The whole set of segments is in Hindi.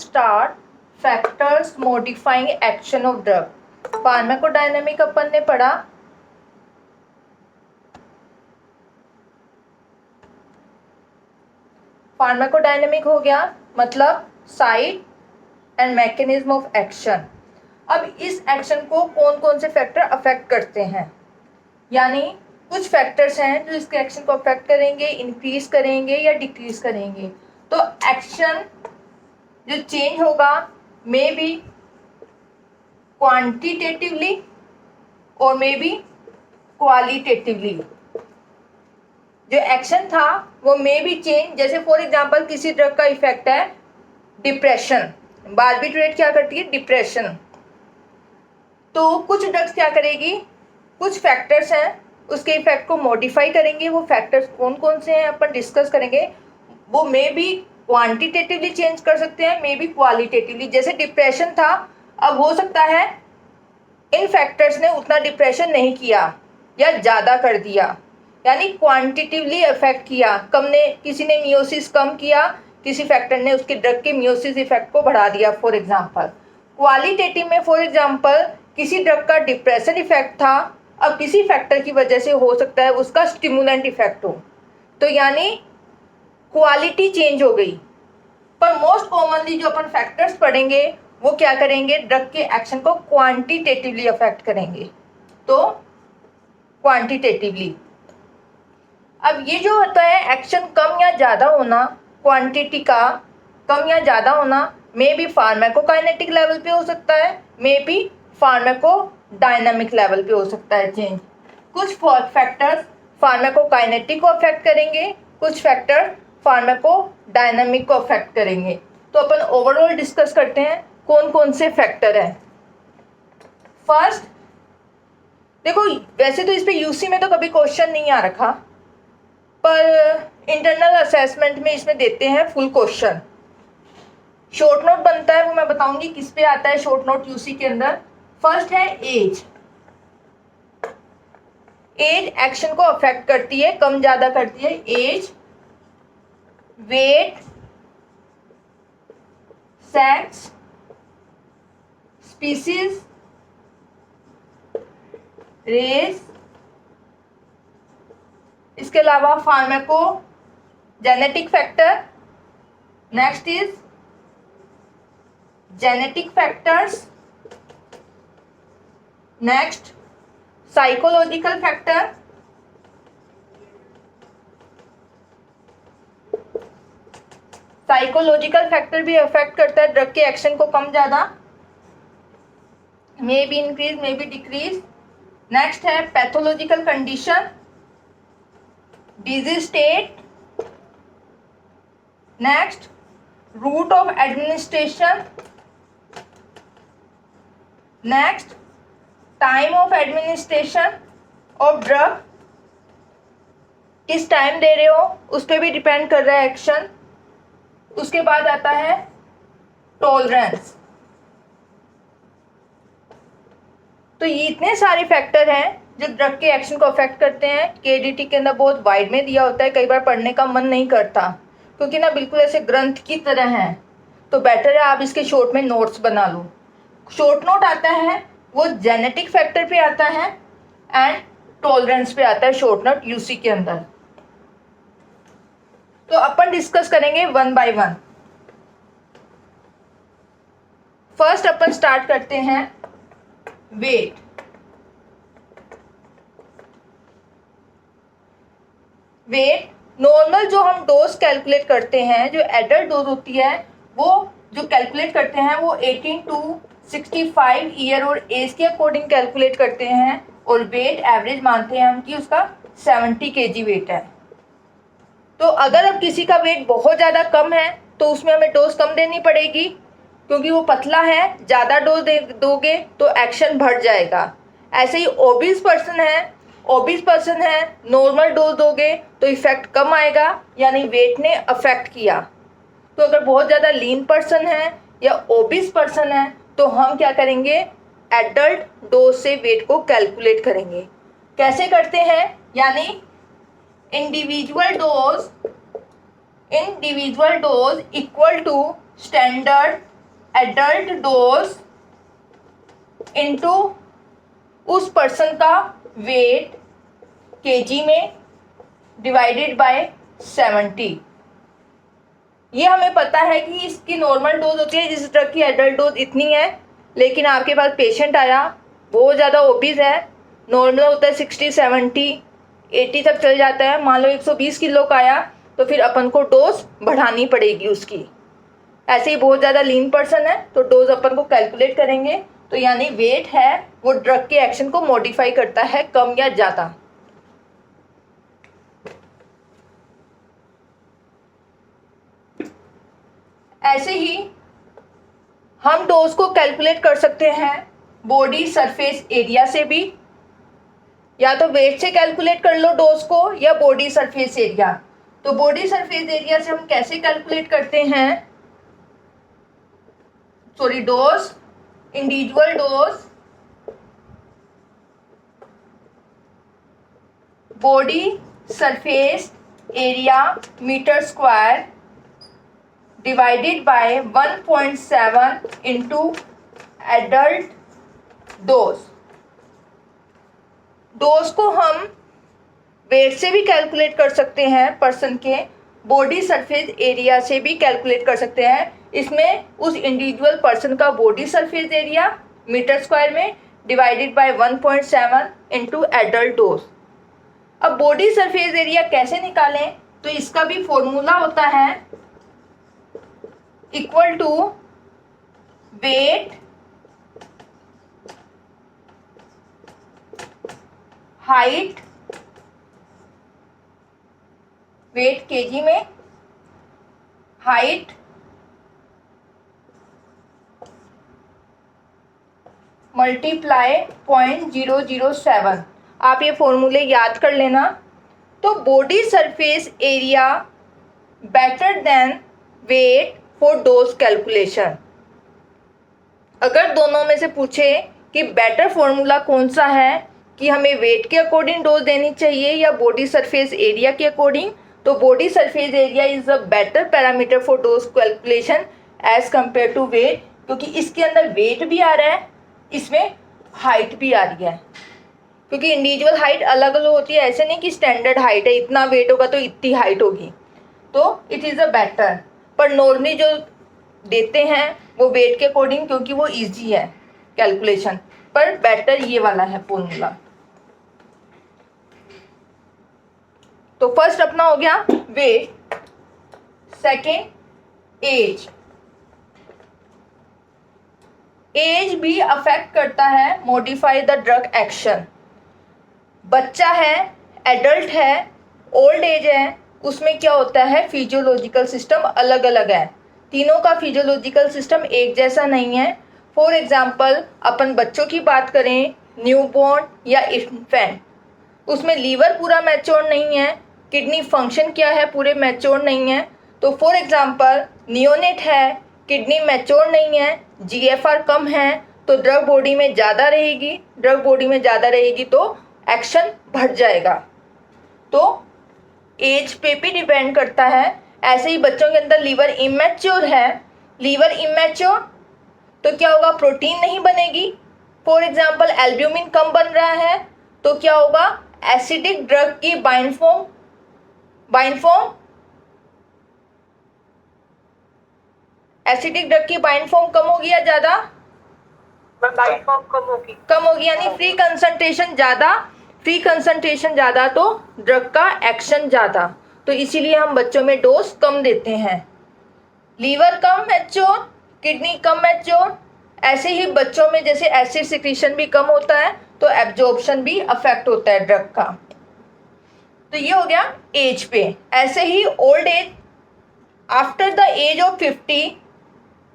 Start factors modifying action of drug. Pharmacodynamic अपन ने पढ़ा, फार्माकोडायनेमिक हो गया मतलब site and mechanism of action. अब इस एक्शन को कौन कौन से फैक्टर अफेक्ट करते हैं, यानी कुछ फैक्टर्स हैं जो इसके एक्शन को अफेक्ट करेंगे, इंक्रीज करेंगे या डिक्रीज करेंगे। तो एक्शन जो चेंज होगा मे बी क्वांटिटेटिवली और मे बी क्वालिटेटिवली। जो एक्शन था वो मे बी चेंज, जैसे फॉर एग्जांपल किसी ड्रग का इफेक्ट है डिप्रेशन, बार्बिट्रेट क्या करती है, डिप्रेशन। तो कुछ ड्रग्स क्या करेगी, कुछ फैक्टर्स हैं उसके इफेक्ट को मॉडिफाई करेंगे। वो फैक्टर्स कौन कौन से हैं अपन डिस्कस करेंगे। वो मे बी क्वांटिटेटिवली चेंज कर सकते हैं, मे बी क्वालिटेटिवली। जैसे डिप्रेशन था, अब हो सकता है इन फैक्टर्स ने उतना डिप्रेशन नहीं किया या ज़्यादा कर दिया, यानी क्वांटिटिवली इफेक्ट किया। किसी ने मियोसिस कम किया, किसी फैक्टर ने उसके ड्रग के मियोसिस इफेक्ट को बढ़ा दिया फॉर एग्जांपल। क्वालिटेटिव में फॉर एग्जांपल किसी ड्रग का डिप्रेशन इफेक्ट था, अब किसी फैक्टर की वजह से हो सकता है उसका स्टिमुलेंट इफेक्ट हो, तो यानी क्वालिटी चेंज हो गई। पर मोस्ट कॉमनली जो अपन फैक्टर्स पढ़ेंगे वो क्या करेंगे, ड्रग के एक्शन को क्वांटिटेटिवली अफेक्ट करेंगे। तो क्वांटिटेटिवली, अब ये जो होता है एक्शन कम या ज़्यादा होना, क्वांटिटी का कम या ज़्यादा होना, मे बी फार्माकोकाइनेटिक लेवल पे हो सकता है, मे बी फार्माकोडायनामिक लेवल पे हो सकता है चेंज। कुछ फैक्टर्स फार्माकोकाइनेटिक को अफेक्ट करेंगे, कुछ फैक्टर फार्माकोडायनामिक को अफेक्ट करेंगे। तो अपन ओवरऑल डिस्कस करते हैं कौन कौन से फैक्टर हैं। फर्स्ट देखो, वैसे तो इस पे यूसी में तो कभी क्वेश्चन नहीं आ रखा, पर इंटरनल असेसमेंट में इसमें देते हैं फुल क्वेश्चन। शॉर्ट नोट बनता है, वो मैं बताऊंगी किस पे आता है शॉर्ट नोट यूसी के अंदर। फर्स्ट है एज। एज एक्शन को अफेक्ट करती है, कम ज्यादा करती है। Age, weight, sex, species, race, इसके अलावा pharmacogenetic factor. Next is genetic factors. Next psychological factor. Psychological factor भी अफेक्ट करता है ड्रग के एक्शन को कम ज्यादा, may be increase may be decrease. Next है pathological condition, disease state. Next route of administration. Next time of administration of drug, किस टाइम दे रहे हो उस पर भी डिपेंड कर रहा है एक्शन। उसके बाद आता है टॉलरेंस। तो ये इतने सारे फैक्टर हैं जो ड्रग के एक्शन को अफेक्ट करते हैं। केडीटी के अंदर बहुत वाइड में दिया होता है, कई बार पढ़ने का मन नहीं करता क्योंकि ना बिल्कुल ऐसे ग्रंथ की तरह है, तो बेटर है आप इसके शॉर्ट में नोट्स बना लो। शॉर्ट नोट आता है वो जेनेटिक फैक्टर पे आता है एंड टॉलरेंस पे आता है शॉर्ट नोट यूसी के अंदर। तो अपन डिस्कस करेंगे one by one. First upon start करते हैं वेट। वेट नॉर्मल जो हम डोज कैलकुलेट करते हैं, जो एडल्ट डोज होती है वो जो कैलकुलेट करते हैं वो 18 टू 65 ईयर और एज के अकॉर्डिंग कैलकुलेट करते हैं, और वेट एवरेज मानते हैं हम कि उसका 70 kg वेट है। तो अगर अब किसी का वेट बहुत ज़्यादा कम है तो उसमें हमें डोज कम देनी पड़ेगी, क्योंकि वो पतला है, ज़्यादा डोज दोगे तो एक्शन बढ़ जाएगा। ऐसे ही ओबीस पर्सन है, नॉर्मल डोज दोगे तो इफेक्ट कम आएगा, यानी वेट ने अफेक्ट किया। तो अगर बहुत ज़्यादा लीन पर्सन है या ओबीस पर्सन है तो हम क्या करेंगे, एडल्ट डोज से वेट को कैलकुलेट करेंगे। कैसे करते हैं, यानी individual dose equal to standard adult dose into उस पर्सन का वेट केजी में डिवाइडेड बाय 70। ये हमें पता है कि इसकी नॉर्मल डोज होती है, जिस ड्रग की एडल्ट डोज इतनी है, लेकिन आपके पास पेशेंट आया बहुत ज़्यादा ओबीज है, नॉर्मल होता है 60, 70, 80 तक चल जाता है, मान लो 120 किलो का आया, तो फिर अपन को डोज बढ़ानी पड़ेगी उसकी। ऐसे ही बहुत ज़्यादा लीन पर्सन है तो डोज अपन को कैलकुलेट करेंगे। तो यानी वेट है वो ड्रग के एक्शन को मॉडिफाई करता है, कम या ज़्यादा। ऐसे ही हम डोज को कैलकुलेट कर सकते हैं बॉडी सरफेस एरिया से भी, या तो वेट से कैलकुलेट कर लो डोज को, या बॉडी सरफेस एरिया। तो बॉडी सरफेस एरिया से हम कैसे कैलकुलेट करते हैं, sorry dose, individual dose body surface area metre square divided by 1.7 into adult dose. Dose को हम वेट से भी कैलकुलेट कर सकते हैं पर्सन के, बॉडी सरफेस एरिया से भी कैलकुलेट कर सकते हैं। इसमें उस इंडिविजुअल पर्सन का body surface area metre square में divided by 1.7 into adult dose. अब बॉडी सरफेस एरिया कैसे निकालें, तो इसका भी फॉर्मूला होता है equal to weight height, weight KG में, हाइट मल्टीप्लाई 0.007। आप ये फॉर्मूले याद कर लेना। तो body surface area better than weight for dose calculation. अगर दोनों में से पूछे कि बेटर फॉर्मूला कौन सा है, कि हमें वेट के अकॉर्डिंग डोज देनी चाहिए या बॉडी सरफेस एरिया के अकॉर्डिंग, तो body surface area is a better parameter for dose calculation as compare to weight, क्योंकि इसके अंदर वेट भी आ रहा है, इसमें हाइट भी आ रही है, क्योंकि इंडिविजुअल हाइट अलग अलग होती है। ऐसे नहीं कि स्टैंडर्ड हाइट है, इतना वेट होगा तो इतनी हाइट होगी, तो इट इज़ अ बेटर। पर नॉर्मली जो देते हैं वो वेट के अकॉर्डिंग, क्योंकि वो इजी है कैलकुलेशन, पर बेटर ये वाला है फॉर्मूला। तो फर्स्ट अपना हो गया वेट, सेकेंड एज। एज भी अफेक्ट करता है मॉडिफाई द ड्रग एक्शन। बच्चा है, एडल्ट है, ओल्ड एज है, उसमें क्या होता है फिजियोलॉजिकल सिस्टम अलग अलग है, तीनों का फिजियोलॉजिकल सिस्टम एक जैसा नहीं है। फॉर एग्जांपल अपन बच्चों की बात करें, न्यूबॉर्न या इन्फेंट, उसमें लीवर पूरा मैच्योर नहीं है, किडनी फंक्शन क्या है पूरे मैच्योर नहीं है। तो फॉर एग्जांपल नियोनेट है, किडनी मैच्योर नहीं है, जीएफआर कम है, तो ड्रग बॉडी में ज़्यादा रहेगी, ड्रग बॉडी में ज़्यादा रहेगी तो एक्शन बढ़ जाएगा। तो एज पे भी डिपेंड करता है। ऐसे ही बच्चों के अंदर लीवर इमेच्योर है, लीवर इमेच्योर तो क्या होगा, प्रोटीन नहीं बनेगी। फॉर एग्जांपल एल्ब्यूमिन कम बन रहा है तो क्या होगा, एसिडिक ड्रग की बाइंड फॉर्म एसिडिक ड्रग की बाइंड फॉर्म कम होगी या ज़्यादा, बाइंड फॉर्म कम होगी, यानी फ्री कंसंट्रेशन ज़्यादा तो ड्रग का एक्शन ज़्यादा। तो इसीलिए हम बच्चों में डोज कम देते हैं। लीवर कम मैच्योर, किडनी कम मैच्योर, ऐसे ही बच्चों में जैसे एसिड सिक्रीशन भी कम होता है तो एब्जॉर्प्शन भी अफेक्ट होता है ड्रग का। तो ये हो गया एज पे। ऐसे ही old age, after the age of 50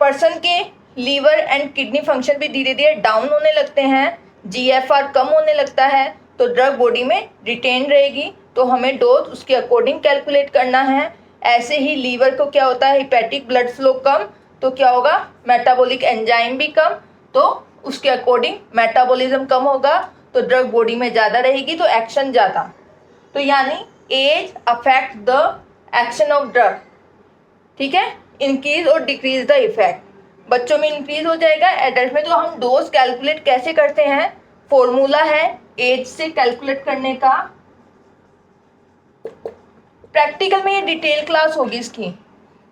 person के लीवर एंड किडनी फंक्शन भी धीरे धीरे डाउन होने लगते हैं, जीएफआर कम होने लगता है, तो ड्रग बॉडी में रिटेन रहेगी, तो हमें डोज उसके अकॉर्डिंग कैलकुलेट करना है। ऐसे ही लीवर को क्या होता है, हिपैटिक ब्लड फ्लो कम, तो क्या होगा, मेटाबॉलिक एंजाइम भी कम, तो उसके अकॉर्डिंग मेटाबॉलिज्म कम होगा, तो ड्रग बॉडी में ज़्यादा रहेगी तो एक्शन ज़्यादा। तो यानी age affect the action of drug, ठीक है, इंक्रीज और डिक्रीज द इफेक्ट। बच्चों में इंक्रीज हो जाएगा, एडल्ट में। तो हम डोज कैलकुलेट कैसे करते हैं, फॉर्मूला है एज से कैलकुलेट करने का। प्रैक्टिकल में ये डिटेल क्लास होगी इसकी,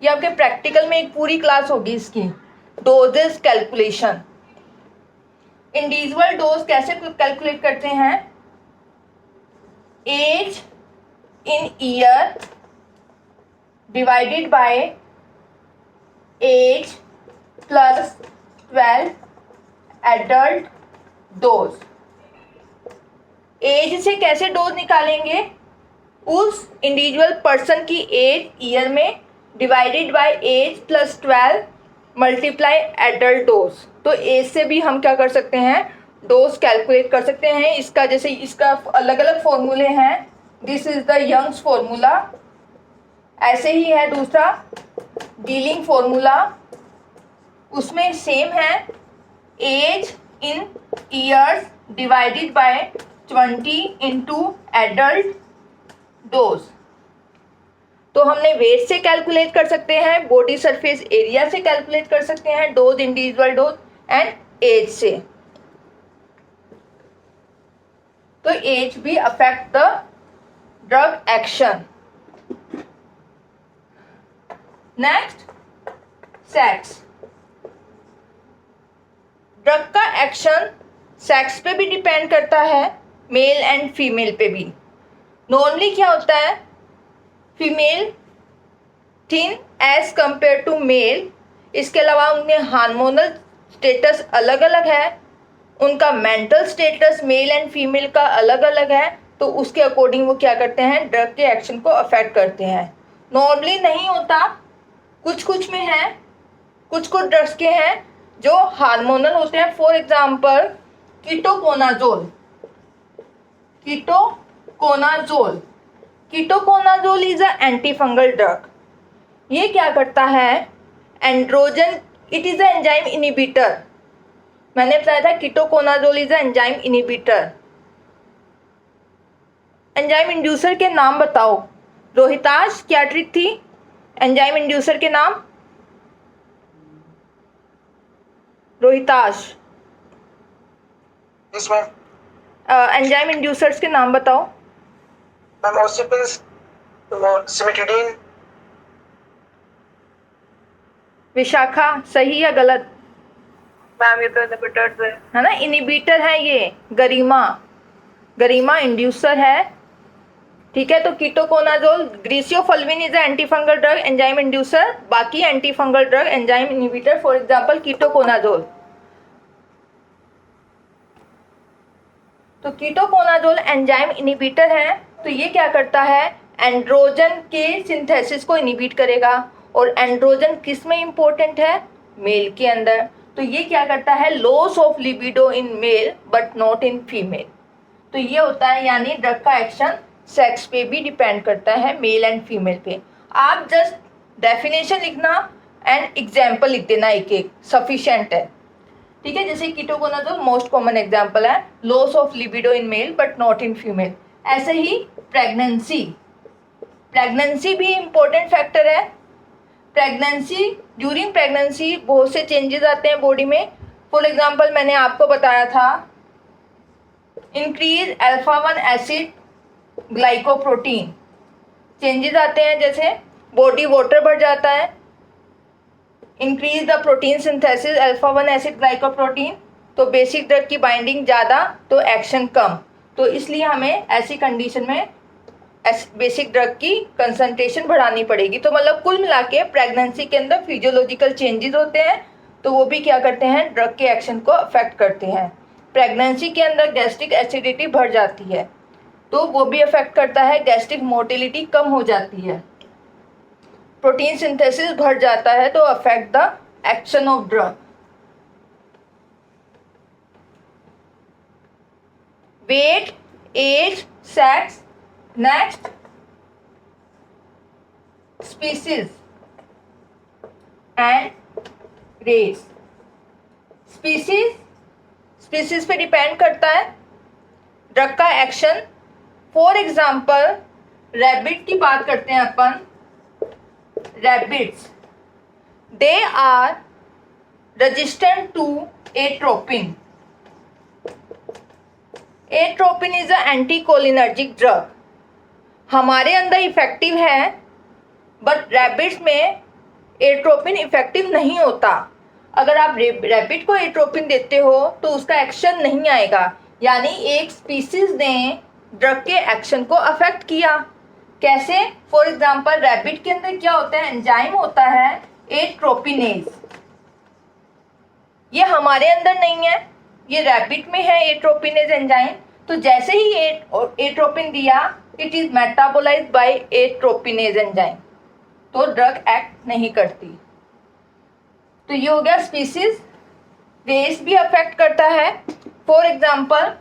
ये आपके प्रैक्टिकल में एक पूरी क्लास होगी इसकी, डोजेस कैलकुलेशन। इंडिविजुअल डोज कैसे कैलकुलेट करते हैं, age in year divided by age plus 12 adult dose. Age से कैसे डोज निकालेंगे, उस इंडिविजुअल पर्सन की एज ईयर में divided by age plus 12 multiply adult dose. तो एज से भी हम क्या कर सकते हैं, डोज कैलकुलेट कर सकते हैं। इसका जैसे इसका अलग अलग फॉर्मूले हैं, this is the Young's formula. ऐसे ही है दूसरा डीलिंग फॉर्मूला, उसमें सेम है, age in years divided by 20 into adult dose. तो हमने वेट से कैलकुलेट कर सकते हैं, बॉडी सरफेस एरिया से कैलकुलेट कर सकते हैं, dose individual dose and age से। तो एज भी affect the drug action. Next, sex. Drug का एक्शन सेक्स पे भी डिपेंड करता है, मेल एंड फीमेल पे भी। नॉर्मली क्या होता है, female thin as compare to male, इसके अलावा उनमें हार्मोनल स्टेटस अलग अलग है, उनका mental status male and female का अलग अलग है। तो उसके अकॉर्डिंग वो क्या करते हैं, ड्रग के एक्शन को अफेक्ट करते हैं। नॉर्मली नहीं होता, कुछ कुछ में है, कुछ कुछ ड्रग्स के हैं जो हार्मोनल होते हैं। For example ketoconazole. Ketoconazole ketoconazole is a anti fungal drug. ये क्या करता है, androgen, it is a enzyme inhibitor. मैंने बताया था ketoconazole is a enzyme inhibitor. Enzyme inducer के नाम बताओ। रोहिताश, क्या ट्रिक थी एंजाइम इंड्यूसर के नाम? रोहिताश, एंजाइम इंड्यूसर्स के नाम बताओ। सिमेटिडीन। विशाखा, सही या गलत? मैम ये तो इनहिबिटर्स है ना, इनिबिटर है ये। गरिमा इंड्यूसर है, ठीक है। तो ketoconazole, griseofulvin is anti fungal drug, enzyme inducer. बाकी anti fungal drug enzyme inhibitor, for example ketoconazole. तो कीटोकोनाजोल एंजाइम इनिबिटर है, तो ये क्या करता है, एंड्रोजन के सिंथेसिस को इनिबिट करेगा। और एंड्रोजन किस में इंपॉर्टेंट है, मेल के अंदर। तो ये क्या करता है, loss of libido in male but not in female. तो ये होता है, यानी ड्रग का एक्शन सेक्स पे भी डिपेंड करता है, मेल एंड फीमेल पे। आप जस्ट डेफिनेशन लिखना एंड एग्जाम्पल लिख देना, एक एक सफिशिएंट है, ठीक है। जैसे कीटोकोनाजोल मोस्ट कॉमन एग्जाम्पल है, loss of libido in male but not in female. ऐसे ही प्रेगनेंसी भी इंपॉर्टेंट फैक्टर है। ड्यूरिंग प्रेगनेंसी बहुत से चेंजेस आते हैं बॉडी में। फॉर एग्जाम्पल मैंने आपको बताया था, increase alpha 1 acid glycoprotein, changes आते हैं, जैसे बॉडी वाटर बढ़ जाता है। Increase the protein synthesis alpha 1 acid glycoprotein, तो बेसिक ड्रग की बाइंडिंग ज़्यादा तो एक्शन कम। तो इसलिए हमें ऐसी कंडीशन में बेसिक ड्रग की कंसंट्रेशन बढ़ानी पड़ेगी। तो मतलब कुल मिला के प्रेगनेंसी के अंदर फिजियोलॉजिकल चेंजेस होते हैं, तो वो भी क्या करते हैं, ड्रग के एक्शन को अफेक्ट करते हैं। प्रेगनेंसी के अंदर गैस्ट्रिक एसिडिटी बढ़ जाती है, तो वो भी अफेक्ट करता है, गैस्ट्रिक मोटिलिटी कम हो जाती है। प्रोटीन सिंथेसिस बढ़ जाता है, तो affect the action of drug. Weight, age, sex. Next, species and race. Species पे डिपेंड करता है ड्रग का एक्शन। फॉर एग्जाम्पल रैबिट की बात करते हैं अपन। Rabbits, they are resistant to atropine. Atropine is a anticholinergic drug. हमारे अंदर इफेक्टिव है, बट रैबिट्स में एट्रोपिन इफेक्टिव नहीं होता. अगर आप रैबिट को एट्रोपिन देते हो तो उसका एक्शन नहीं आएगा, यानी एक स्पीसीज ने ड्रग के एक्शन को अफेक्ट किया. कैसे? फॉर एग्जांपल रैबिट के अंदर क्या होता है, एंजाइम होता है एट्रोपिनेज. ये हमारे अंदर नहीं है, ये रैबिट में है एट्रोपिनेज एंजाइम. तो जैसे ही एट्रोपिन दिया, it is metabolized by atropinase enzyme, तो ड्रग एक्ट नहीं करती. तो ये हो गया स्पीसीज. रेस भी अफेक्ट करता है. फॉर एग्जांपल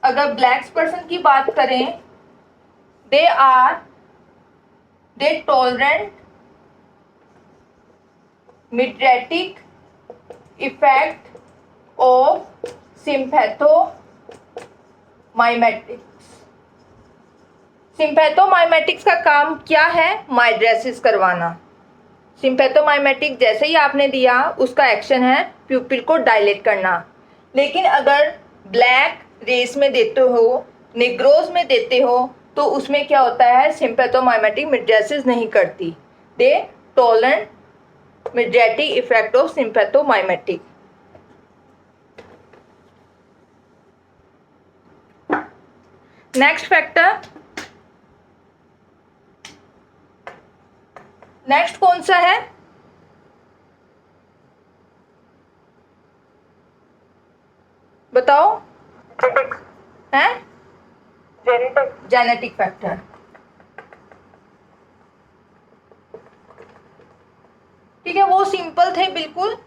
अगर ब्लैक्स पर्सन की बात करें, दे टॉलरेंट मिड्रेटिक इफेक्ट ऑफ सिम्पैथोमाइमेटिक्स. सिम्पैथोमाइमेटिक्स का काम क्या है? माइड्रेसिस करवाना. सिम्पैथोमाइमेटिक जैसे ही आपने दिया, उसका एक्शन है प्यूपिल को डायलेट करना. लेकिन अगर ब्लैक रेस में देते हो, निग्रोज में देते हो, तो उसमें क्या होता है, सिम्पैथोमाइमेटिक मिड्रेसिस नहीं करती. They tolerant mydriatic effect of sympathomimetic. Next factor, next कौन सा है? बताओ. है जेनेटिक फैक्टर. ठीक है, वो सिंपल थे बिल्कुल.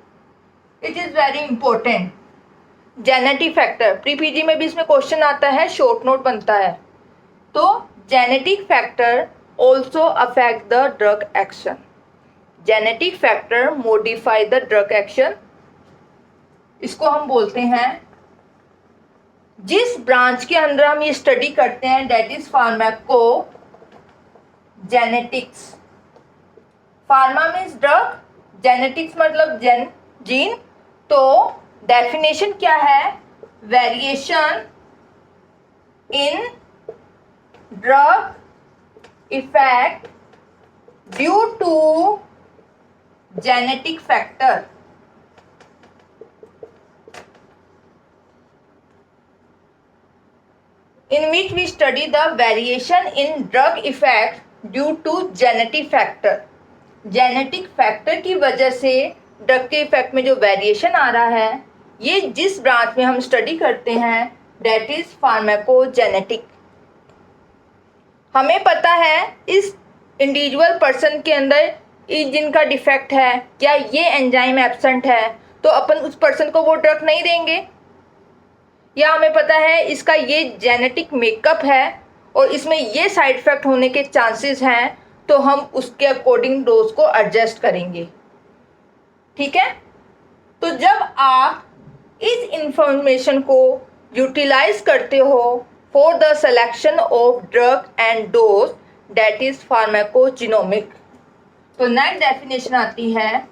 It is very important. Genetic factor pre PG में भी इसमें क्वेश्चन आता है, शॉर्ट नोट बनता है. तो genetic factor also affect the drug action. Genetic factor modify the drug action. इसको हम बोलते हैं, जिस ब्रांच के अंदर हम ये स्टडी करते हैं, that is pharmacogenetics. Pharma means drug, genetics मतलब जीन. तो डेफिनेशन क्या है? Variation in drug effect due to genetic factor. In which we study the variation in drug effect due to genetic factor. Genetic factor की वजह से ड्रग के इफेक्ट में जो वेरिएशन आ रहा है, ये जिस ब्रांच में हम स्टडी करते हैं, that is फार्माकोजेनेटिक. हमें पता है इस इंडिविजुअल पर्सन के अंदर इस जीन का डिफेक्ट है, क्या ये एंजाइम एब्सेंट है, तो अपन उस पर्सन को वो ड्रग नहीं देंगे. या हमें पता है इसका ये जेनेटिक मेकअप है और इसमें ये साइड इफेक्ट होने के चांसेस हैं, तो हम उसके अकॉर्डिंग डोज को एडजस्ट करेंगे. ठीक है. तो जब आप इस इंफॉर्मेशन को यूटिलाइज करते हो for the selection of drug and dose, that is pharmacogenomic. तो नेक्स्ट डेफिनेशन आती है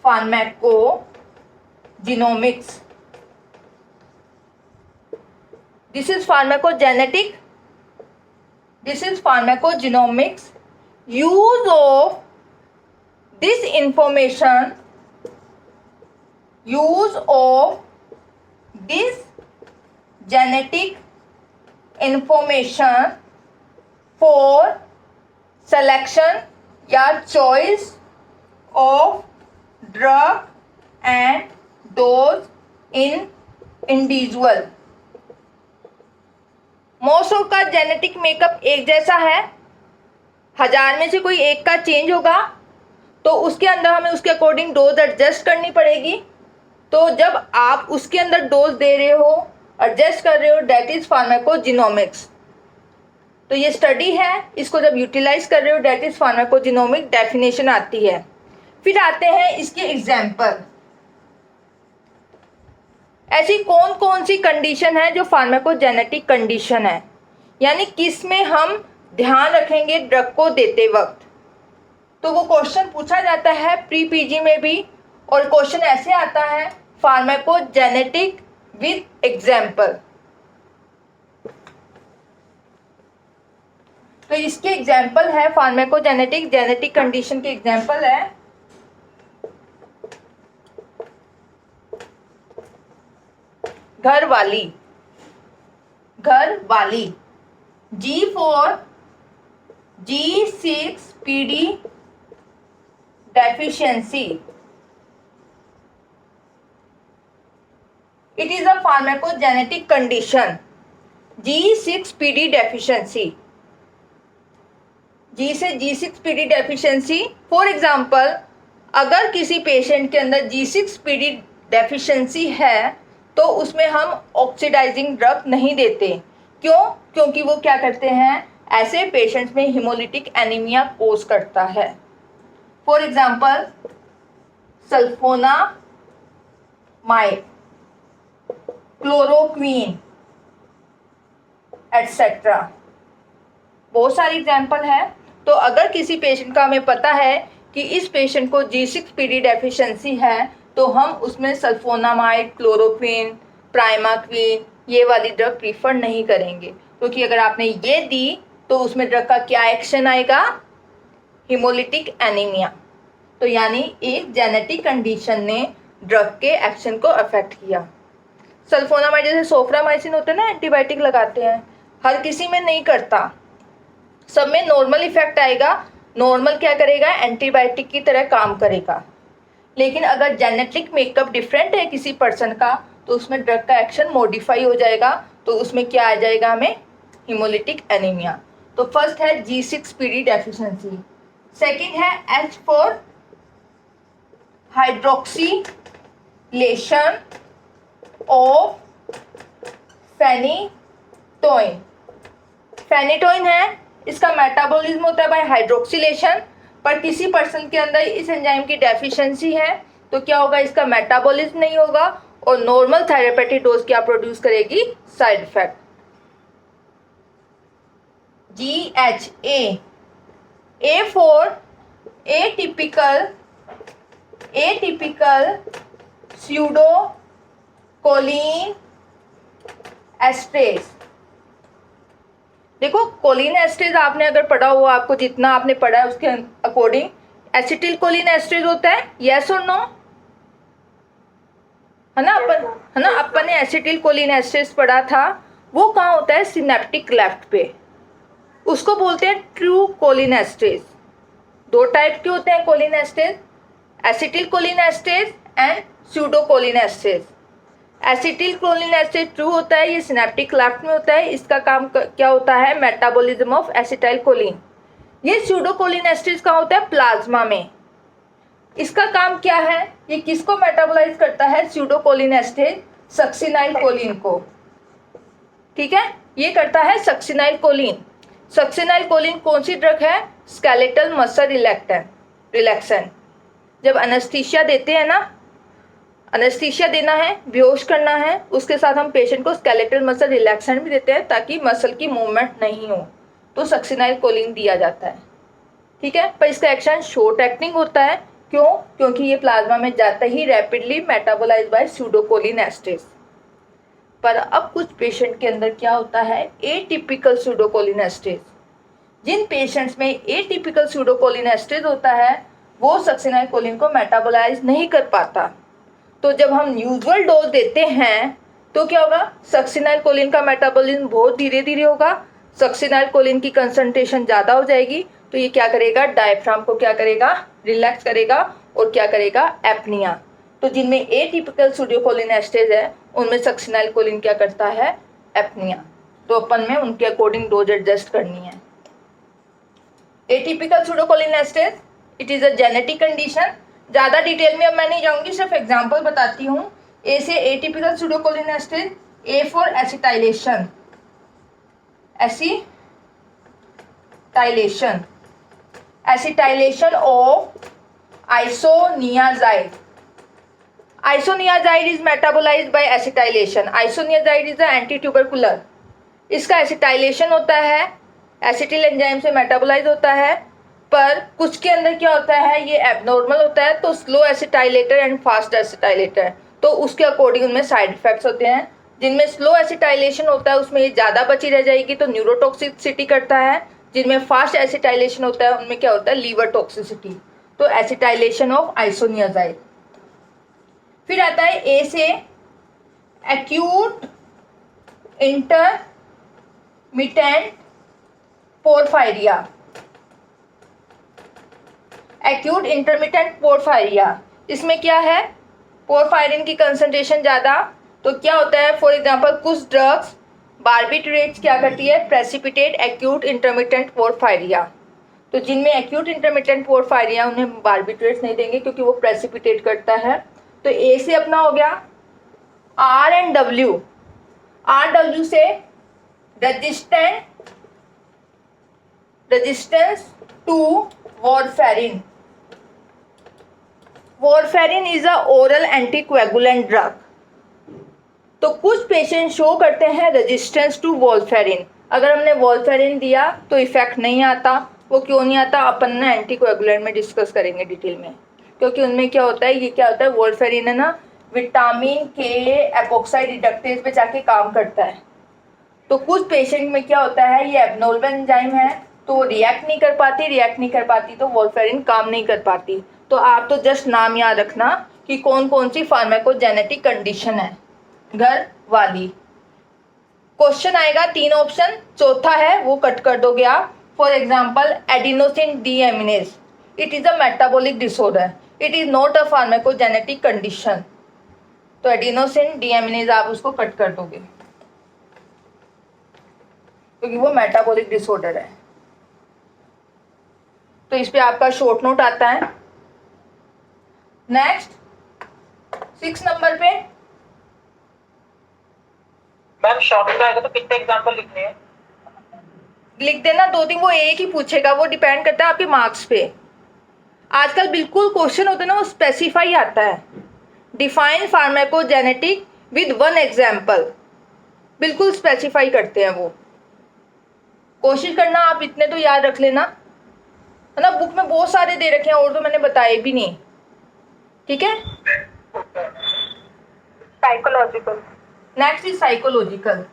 pharmacogenomics. This is pharmacogenetic, this is pharmacogenomics. Use of this information, use of this genetic information for selection या choice of drug and dose in individual. Most of का जेनेटिक मेकअप एक जैसा है. 1000 में से कोई एक का चेंज होगा, तो उसके अंदर हमें उसके अकॉर्डिंग डोज एडजस्ट करनी पड़ेगी. तो जब आप उसके अंदर डोज दे रहे हो, एडजस्ट कर रहे हो, डेट इज फार्माकोजिनोमिक्स. तो ये स्टडी है, इसको जब यूटिलाइज कर रहे हो, डेट इज फार्माकोजिनोमिक डेफिनेशन आती है. फिर आते हैं इसके एग्जाम्पल. ऐसी कौन कौन सी कंडीशन है जो फार्माकोजेनेटिक कंडीशन है, यानी किस में हम ध्यान रखेंगे ड्रग को देते वक्त. तो वो क्वेश्चन पूछा जाता है प्री पीजी में भी और क्वेश्चन ऐसे आता है फार्माकोजेनेटिक विद एग्जाम्पल। तो इसके एग्जाम्पल है फार्माकोजेनेटिक, जेनेटिक कंडीशन के एग्जाम्पल है घर वाली G4 G6PD deficiency. It is a pharmacogenetic condition. G6PD deficiency. G से G6PD deficiency. For example, अगर किसी पेशेंट के अंदर G6PD deficiency है तो उसमें हम ऑक्सीडाइजिंग ड्रग नहीं देते। क्यों? क्योंकि वो क्या करते हैं, ऐसे पेशेंट्स में हिमोलिटिक एनीमिया कोज करता है। For example sulphonamide, chloroquine etcetera, बहुत सारी एग्जाम्पल है। तो अगर किसी पेशेंट का हमें पता है कि इस पेशेंट को G6PD डेफिशिएंसी है तो हम उसमें सल्फोनामाइड, क्लोरोक्वीन, प्राइमाक्वीन ये वाली ड्रग प्रीफर नहीं करेंगे, क्योंकि अगर आपने ये दी तो उसमें ड्रग का क्या एक्शन आएगा, हिमोलिटिक एनीमिया। तो यानी एक जेनेटिक कंडीशन ने ड्रग के एक्शन को अफेक्ट किया। सल्फोनामाइड जैसे सोफ्रामाइसिन होते हैं ना, एंटीबायोटिक लगाते हैं, हर किसी में नहीं करता, सब में नॉर्मल इफेक्ट आएगा। नॉर्मल क्या करेगा, एंटीबायोटिक की तरह काम करेगा। लेकिन अगर जेनेटिक मेकअप डिफरेंट है किसी पर्सन का तो उसमें ड्रग का एक्शन मॉडिफाई हो जाएगा, तो उसमें क्या आ जाएगा, हमें हिमोलिटिक एनीमिया। तो फर्स्ट है G6PD डेफिशिएंसी, सेकंड है H4 hydroxylation of phenytoin. Phenytoin है, इसका मेटाबॉलिज्म होता है बाय हाइड्रोक्सिलेशन, पर किसी पर्सन के अंदर इस एंजाइम की डेफिशिएंसी है तो क्या होगा, इसका मेटाबॉलिज्म नहीं होगा और नॉर्मल थेरेपेटिक डोज क्या प्रोड्यूस करेगी, side effect. GHA, A4 atypical pseudocholinesterase. देखो कोलिन एस्ट्रेज आपने अगर पढ़ा हुआ, आपको जितना आपने पढ़ा है उसके अकॉर्डिंग एसिटिल कोलिन एस्ट्रेज होता है, यस और नो, है ना। अपन ने एसिटिल कोलिन एस्ट्रेज पढ़ा था, वो कहाँ होता है, सिनेप्टिक लेफ्ट पे, उसको बोलते हैं ट्रू कोलिन एस्ट्रेज। दो टाइप के होते हैं cholinesterase, acetylcholinesterase and pseudocholinesterase. Acetylcholinesterase true होता है, ये सिनेप्टिक लेफ्ट में होता है, इसका काम क्या होता है, मेटाबॉलिज्म ऑफ एसिटाइल कोलिन। ये स्यूडोकोलिन एस्ट्रेज का होता है प्लाज्मा में, इसका काम क्या है, ये किसको मेटाबोलाइज करता है, स्यूडोकोलिन एस्ट्रेज सक्सिनाइल कोलिन को, ठीक है, ये करता है सक्सिनाइल कोलिन। सक्सिनाइल कोलिन कौन सी ड्रग है, स्केलेटल मसल रिलैक्सेंट। जब एनेस्थीसिया देते हैं ना, एनेस्थीसिया देना है, बेहोश करना है, उसके साथ हम पेशेंट को स्केलेटल मसल रिलैक्सेंट भी देते हैं ताकि मसल की मूवमेंट नहीं हो, तो सक्सिनाइल कोलिन दिया जाता है, ठीक है। पर इसका एक्शन शॉर्ट एक्टिंग होता है, क्यों, क्योंकि ये प्लाज्मा में जाते ही रैपिडली मेटाबोलाइज बाय स्यूडोकोलिन एस्ट्रेज। पर अब कुछ पेशेंट के अंदर क्या होता है, एटिपिकल स्यूडोकोलिन एस्ट्रेज। जिन पेशेंट्स में एटिपिकल स्यूडोकोलिन एस्ट्रेज होता है वो सक्सिनाइल कोलिन को मेटाबोलाइज नहीं कर पाता, तो जब हम यूजुअल डोज देते हैं तो क्या होगा, सक्सिनाइल कोलिन का मेटाबॉलिज्म बहुत धीरे धीरे होगा, सक्सिनाइल कोलिन की कंसंट्रेशन ज़्यादा हो जाएगी, तो ये क्या करेगा, डायफ्राम को क्या करेगा, रिलैक्स करेगा और क्या करेगा, एपनिया। तो जिनमें एटिपिकल स्यूडोकोलिन एस्ट्रेज है उनमें सक्सिनाइल कोलिन क्या करता है, एपनिया। तो अपन में उनके अकॉर्डिंग डोज एडजस्ट करनी है। Atypical pseudocholinesterase it is a genetic condition. ज़्यादा डिटेल में अब मैं नहीं जाऊंगी, सिर्फ एग्जांपल बताती हूँ। ए से atypical pseudocholinesterase, A for acetylation, acetylation of isoniazid. Isoniazid is metabolized by acetylation. Isoniazid is a anti tubercular, इसका एसिटाइलेशन होता है, एसिटिल एंजाइम से मेटाबोलाइज होता है पर कुछ के अंदर क्या होता है, ये एबनॉर्मल होता है, तो slow acetylator and fast acetylator, तो उसके अकॉर्डिंग उनमें साइड इफेक्ट्स होते हैं। जिनमें स्लो एसिटाइलेशन होता है उसमें ये ज़्यादा बची रह जाएगी तो न्यूरोटॉक्सिसिटी करता है। जिनमें फास्ट एसिटाइलेशन होता है उनमें क्या होता है, लीवर टॉक्सिसिटी, तो एसिटाइलेशन ऑफ आइसोनियाजाइड। फिर आता है ए से एक्यूट इंटरमिटेंट पोरफायरिया। एक्यूट इंटरमिटेंट पोरफायरिया, इसमें क्या है, पोरफायरिन की कंसंट्रेशन ज़्यादा, तो क्या होता है, फॉर एग्जांपल कुछ ड्रग्स बारबिट्रेट्स क्या करती है, प्रेसिपिटेट एक्यूट इंटरमिटेंट पोरफायरिया। तो जिनमें एक्यूट इंटरमिटेंट पोरफायरिया उन्हें बारबिट्रेट्स नहीं देंगे क्योंकि वो प्रेसिपिटेट करता है। तो ए से अपना हो गया R and W. R W से resistance to warfarin. Warfarin is a oral anticoagulant drug. तो कुछ पेशेंट शो करते हैं रेजिस्टेंस टू वॉरफेरिन। अगर हमने वॉरफेरिन दिया तो इफेक्ट नहीं आता। वो क्यों नहीं आता, अपन ना एंटीकोएगुलेंट में डिस्कस करेंगे डिटेल में, क्योंकि उनमें क्या होता है, ये क्या होता है, वॉरफेरिन है ना, विटामिन के एपोक्साइड रिडक्टेज पे जाके काम करता है। तो कुछ पेशेंट में क्या होता है, ये एब्नॉर्मल एंजाइम है तो रिएक्ट नहीं कर पाती तो वॉरफेरिन काम नहीं कर पाती। तो आप तो जस्ट नाम याद रखना कि कौन कौन सी फार्माकोजेनेटिक कंडीशन है घर वाली। क्वेश्चन आएगा 3 ऑप्शन, चौथा है वो कट कर दोगे आप। For example adenosine deaminase, it is a metabolic disorder, it is not a pharmacogenetic condition. तो एडिनोसिन डीएमिनेज आप उसको कट कर दोगे क्योंकि वो मेटाबॉलिक डिसऑर्डर है। तो इस पे आपका शॉर्ट नोट आता है। नेक्स्ट 6 नंबर पे मैम शॉर्ट में आएगा तो कितने एग्जांपल लिखने हैं? लिख देना 2-3, वो एक ही पूछेगा, वो डिपेंड करता है आपके मार्क्स पे। आजकल बिल्कुल क्वेश्चन होता है ना वो स्पेसिफाई आता है, डिफाइन फार्माकोजेनेटिक विद 1 एग्जाम्पल, बिल्कुल स्पेसिफाई करते हैं वो। कोशिश करना आप इतने तो याद रख लेना, है ना। बुक में बहुत सारे दे रखे हैं और तो मैंने बताए भी नहीं, ठीक है। Psychological. Next is psychological.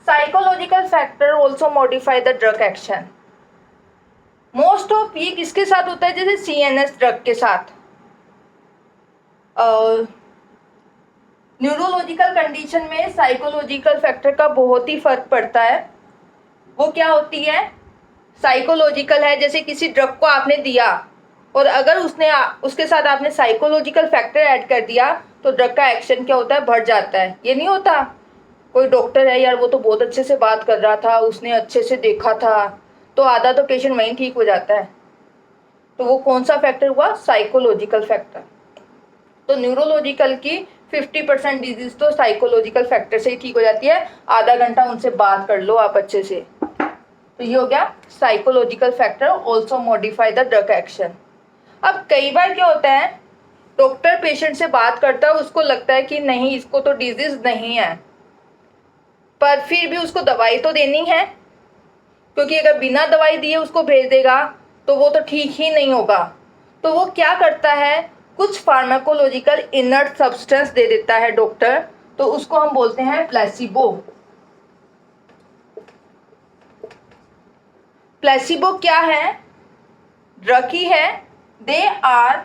Psychological factor also modify the drug action. Most of ये किसके साथ होता है, जैसे CNS ड्रग के साथ। न्यूरोलॉजिकल कंडीशन में साइकोलॉजिकल फैक्टर का बहुत ही फर्क पड़ता है। वो क्या होती है, साइकोलॉजिकल है, जैसे किसी ड्रग को आपने दिया और अगर उसके साथ आपने साइकोलॉजिकल फैक्टर ऐड कर दिया तो ड्रग का एक्शन क्या होता है, बढ़ जाता है। ये नहीं होता, कोई डॉक्टर है यार वो तो बहुत अच्छे से बात कर रहा था, उसने अच्छे से देखा था, तो आधा तो पेशेंट वहीं ठीक हो जाता है। तो वो कौन सा फैक्टर हुआ, साइकोलॉजिकल फैक्टर। तो न्यूरोलॉजिकल की 50% डिजीज तो साइकोलॉजिकल फैक्टर से ही ठीक हो जाती है। आधा घंटा उनसे बात कर लो आप अच्छे से। तो ये हो गया psychological factor also modify the drug action. अब कई बार क्या होता है, डॉक्टर पेशेंट से बात करता है, उसको लगता है कि नहीं इसको तो डिजीज नहीं है, पर फिर भी उसको दवाई तो देनी है, क्योंकि अगर बिना दवाई दिए उसको भेज देगा तो वो तो ठीक ही नहीं होगा। तो वो क्या करता है, कुछ फार्माकोलॉजिकल इनर्ट सब्सटेंस दे देता है डॉक्टर, तो उसको हम बोलते हैं प्लेसिबो। प्लेसिबो क्या है, ड्रग ही है, they are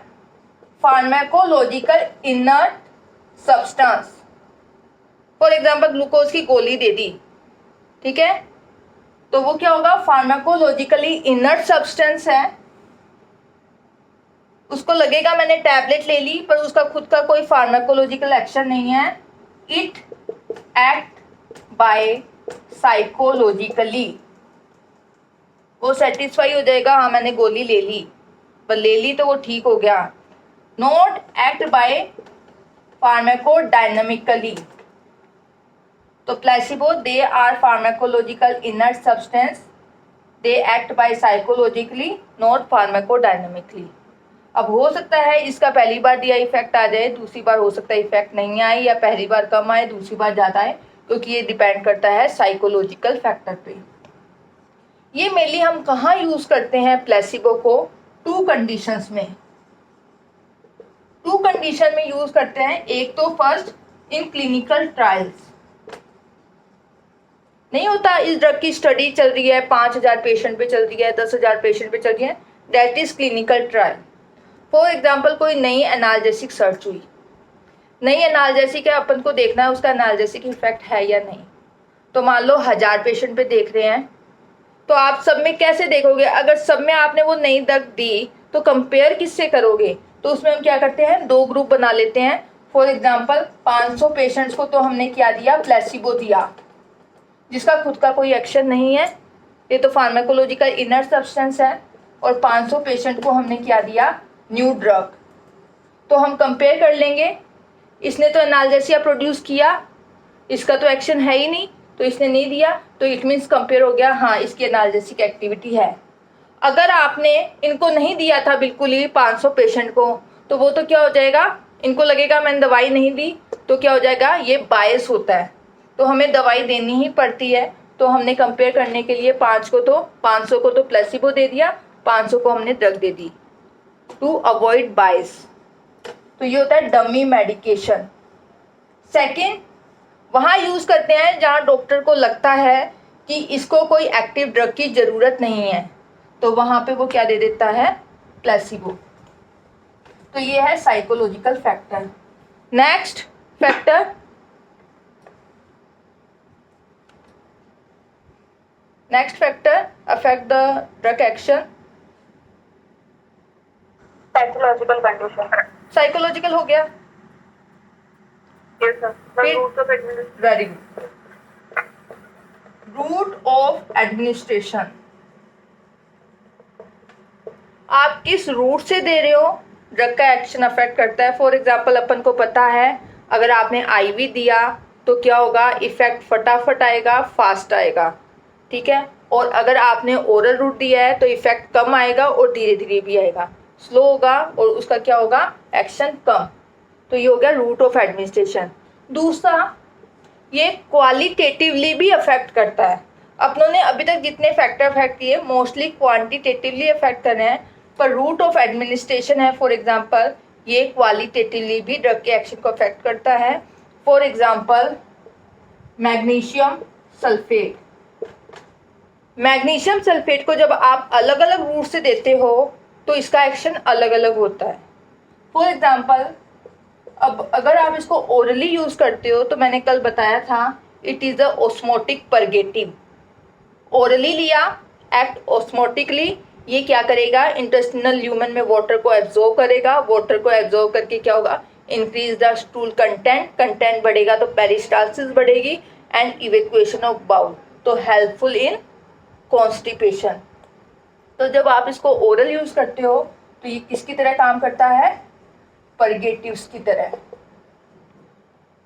pharmacological inert substance. For example glucose की गोली दे दी, ठीक है, तो वो क्या होगा, फार्माकोलॉजिकली इनर्ट सब्सटेंस है। उसको लगेगा मैंने टैबलेट ले ली, पर उसका खुद का कोई फार्माकोलॉजिकल एक्शन नहीं है। इट एक्ट बाय साइकोलॉजिकली, वो सेटिस्फाई हो जाएगा, हाँ मैंने गोली ले ली, पर ले ली तो वो ठीक हो गया। Not act by pharmacodynamically. तो placebo they are pharmacological inert substance, they act by psychologically not pharmacodynamically. अब हो सकता है इसका पहली बार दिया इफेक्ट आ जाए, दूसरी बार हो सकता है इफेक्ट नहीं आए, या पहली बार कम आए दूसरी बार ज़्यादा आए, क्योंकि ये डिपेंड करता है साइकोलॉजिकल फैक्टर पे। ये मेनली हम कहाँ यूज करते हैं प्लेसिबो को? टू कंडीशंस में, टू कंडीशन में यूज करते हैं। एक तो फर्स्ट इन क्लिनिकल ट्रायल्स, नहीं होता इस ड्रग की स्टडी चल रही है, 5,000 पेशेंट पे चल रही है, 10,000 पेशेंट पे चल रही है, that is clinical trial. For example कोई नई एनाल्जेसिक सर्च हुई, नई एनाल्जेसिक है, अपन को देखना है उसका एनाल्जेसिक इफेक्ट है या नहीं। तो मान लो 1,000 पेशेंट पे देख रहे हैं, तो आप सब में कैसे देखोगे? अगर सब में आपने वो नई ड्रग दी तो कंपेयर किससे करोगे? तो उसमें हम क्या करते हैं, दो ग्रुप बना लेते हैं। फॉर एग्जाम्पल 500 पेशेंट्स को तो हमने क्या दिया, प्लेसिबो दिया, जिसका खुद का कोई एक्शन नहीं है, ये तो फार्माकोलॉजिकल इनर सब्सटेंस है, और 500 पेशेंट को हमने क्या दिया, न्यू ड्रग। तो हम कंपेयर कर लेंगे, इसने तो एनाल्जेसिया प्रोड्यूस किया, इसका तो एक्शन है ही नहीं, तो इसने नहीं दिया, तो इट मीन्स कंपेयर हो गया, हाँ इसकी एनाल्जेसिक एक्टिविटी है। अगर आपने इनको नहीं दिया था बिल्कुल ही 500 पेशेंट को, तो वो तो क्या हो जाएगा, इनको लगेगा मैंने दवाई नहीं दी, तो क्या हो जाएगा, ये बायस होता है, तो हमें दवाई देनी ही पड़ती है। तो हमने कंपेयर करने के लिए 500 को तो प्लेसिबो दे दिया, 500 को हमने ड्रग दे दी टू अवॉइड बायस। तो ये होता है डमी मेडिकेशन। सेकेंड, वहाँ यूज करते हैं जहाँ डॉक्टर को लगता है कि इसको कोई एक्टिव ड्रग की जरूरत नहीं है, तो वहाँ पे वो क्या दे देता है, प्लेसिबो। तो ये है psychological factor. Next factor, affect the drug action. Psychological condition. Psychological हो गया, yes sir. Very good. Route of administration, आप किस रूट से दे रहे हो, ड्रग का एक्शन अफेक्ट करता है। फॉर एग्जाम्पल अपन को पता है अगर आपने आईवी दिया तो क्या होगा, इफेक्ट फटाफट आएगा, फास्ट आएगा, ठीक है। और अगर आपने ओरल रूट दिया है तो इफेक्ट कम आएगा और धीरे धीरे भी आएगा, स्लो होगा और उसका क्या होगा, एक्शन कम। तो ये हो गया रूट ऑफ एडमिनिस्ट्रेशन। दूसरा, ये क्वालिटेटिवली भी अफेक्ट करता है। अपनों ने अभी तक जितने फैक्टर अफेक्ट किए मोस्टली क्वांटिटेटिवली अफेक्ट कर रहे हैं, पर रूट ऑफ एडमिनिस्ट्रेशन है फॉर एग्जांपल, ये क्वालिटेटिवली भी ड्रग के एक्शन को अफेक्ट करता है। For example magnesium sulphate, magnesium sulphate को जब आप अलग अलग रूट से देते हो तो इसका एक्शन अलग अलग होता है। फॉर एग्जांपल अब अगर आप इसको ओरली यूज करते हो तो मैंने कल बताया था it is a osmotic purgative. Orally लिया, एक्ट ऑस्मोटिकली, ये क्या करेगा, इंटेस्टिनल ल्यूमेन में वाटर को एब्जॉर्ब करेगा, वाटर को एब्जॉर्ब करके क्या होगा, इंक्रीज द स्टूल कंटेंट बढ़ेगा तो पेरिस्टाल्सिस बढ़ेगी एंड इवेक्यूएशन ऑफ बाउल, तो हेल्पफुल इन कॉन्स्टिपेशन। तो जब आप इसको ओरल यूज करते हो तो ये किसकी तरह काम करता है, परगेटिव्स की तरह।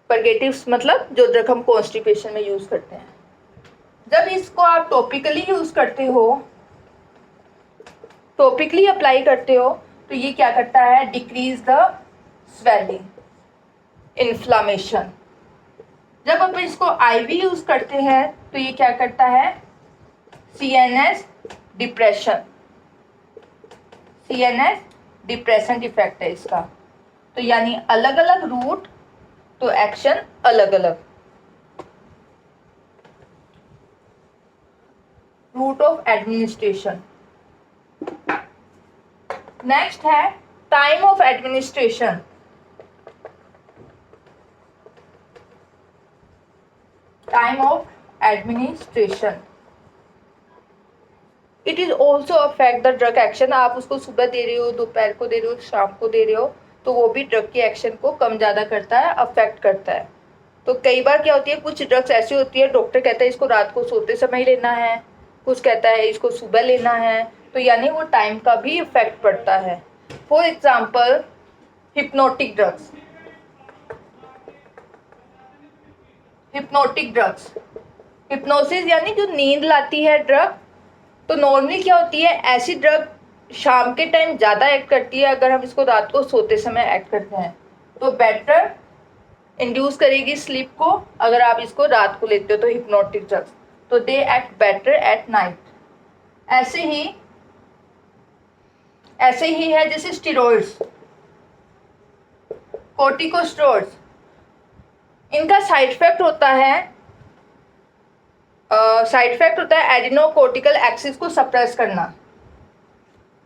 परगेटिव्स मतलब जो ड्रग हम कॉन्स्टिपेशन में यूज करते हैं। जब इसको आप टॉपिकली यूज करते हो, टॉपिकली अप्लाई करते हो, तो ये क्या करता है, डिक्रीज द स्वेलिंग, इन्फ्लामेशन। जब आप इसको आईवी यूज करते हैं तो ये क्या करता है, CNS depression, CNS depression effect है इसका। तो यानी अलग अलग रूट तो एक्शन अलग अलग। Route of administration. नेक्स्ट है time of administration. Time of administration, it is also affect the drug action. आप उसको सुबह दे रहे हो, दोपहर को दे रहे हो, शाम को दे रहे हो, तो वो भी ड्रग के एक्शन को कम ज़्यादा करता है, अफेक्ट करता है। तो कई बार क्या होती है, कुछ ड्रग्स ऐसी होती है डॉक्टर कहता है इसको रात को सोते समय ही लेना है, कुछ कहता है इसको सुबह लेना है, तो यानी वो टाइम का भी इफेक्ट पड़ता है। For example hypnotic drugs, hypnotic drugs, hypnosis यानी जो नींद लाती है ड्रग। तो नॉर्मली क्या होती है, ऐसी ड्रग शाम के टाइम ज़्यादा एक्ट करती है, अगर हम इसको रात को सोते समय एक्ट करते हैं तो बेटर इंड्यूस करेगी स्लीप को अगर आप इसको रात को लेते हो तो हिप्नोटिक ड्रग्स, तो they act better at night. ऐसे ही है जैसे स्टेरॉइड्स, कॉर्टिकोस्टेरॉइड्स, इनका साइड इफेक्ट होता है एडिनोकोर्टिकल एक्सिस को सप्रेस करना।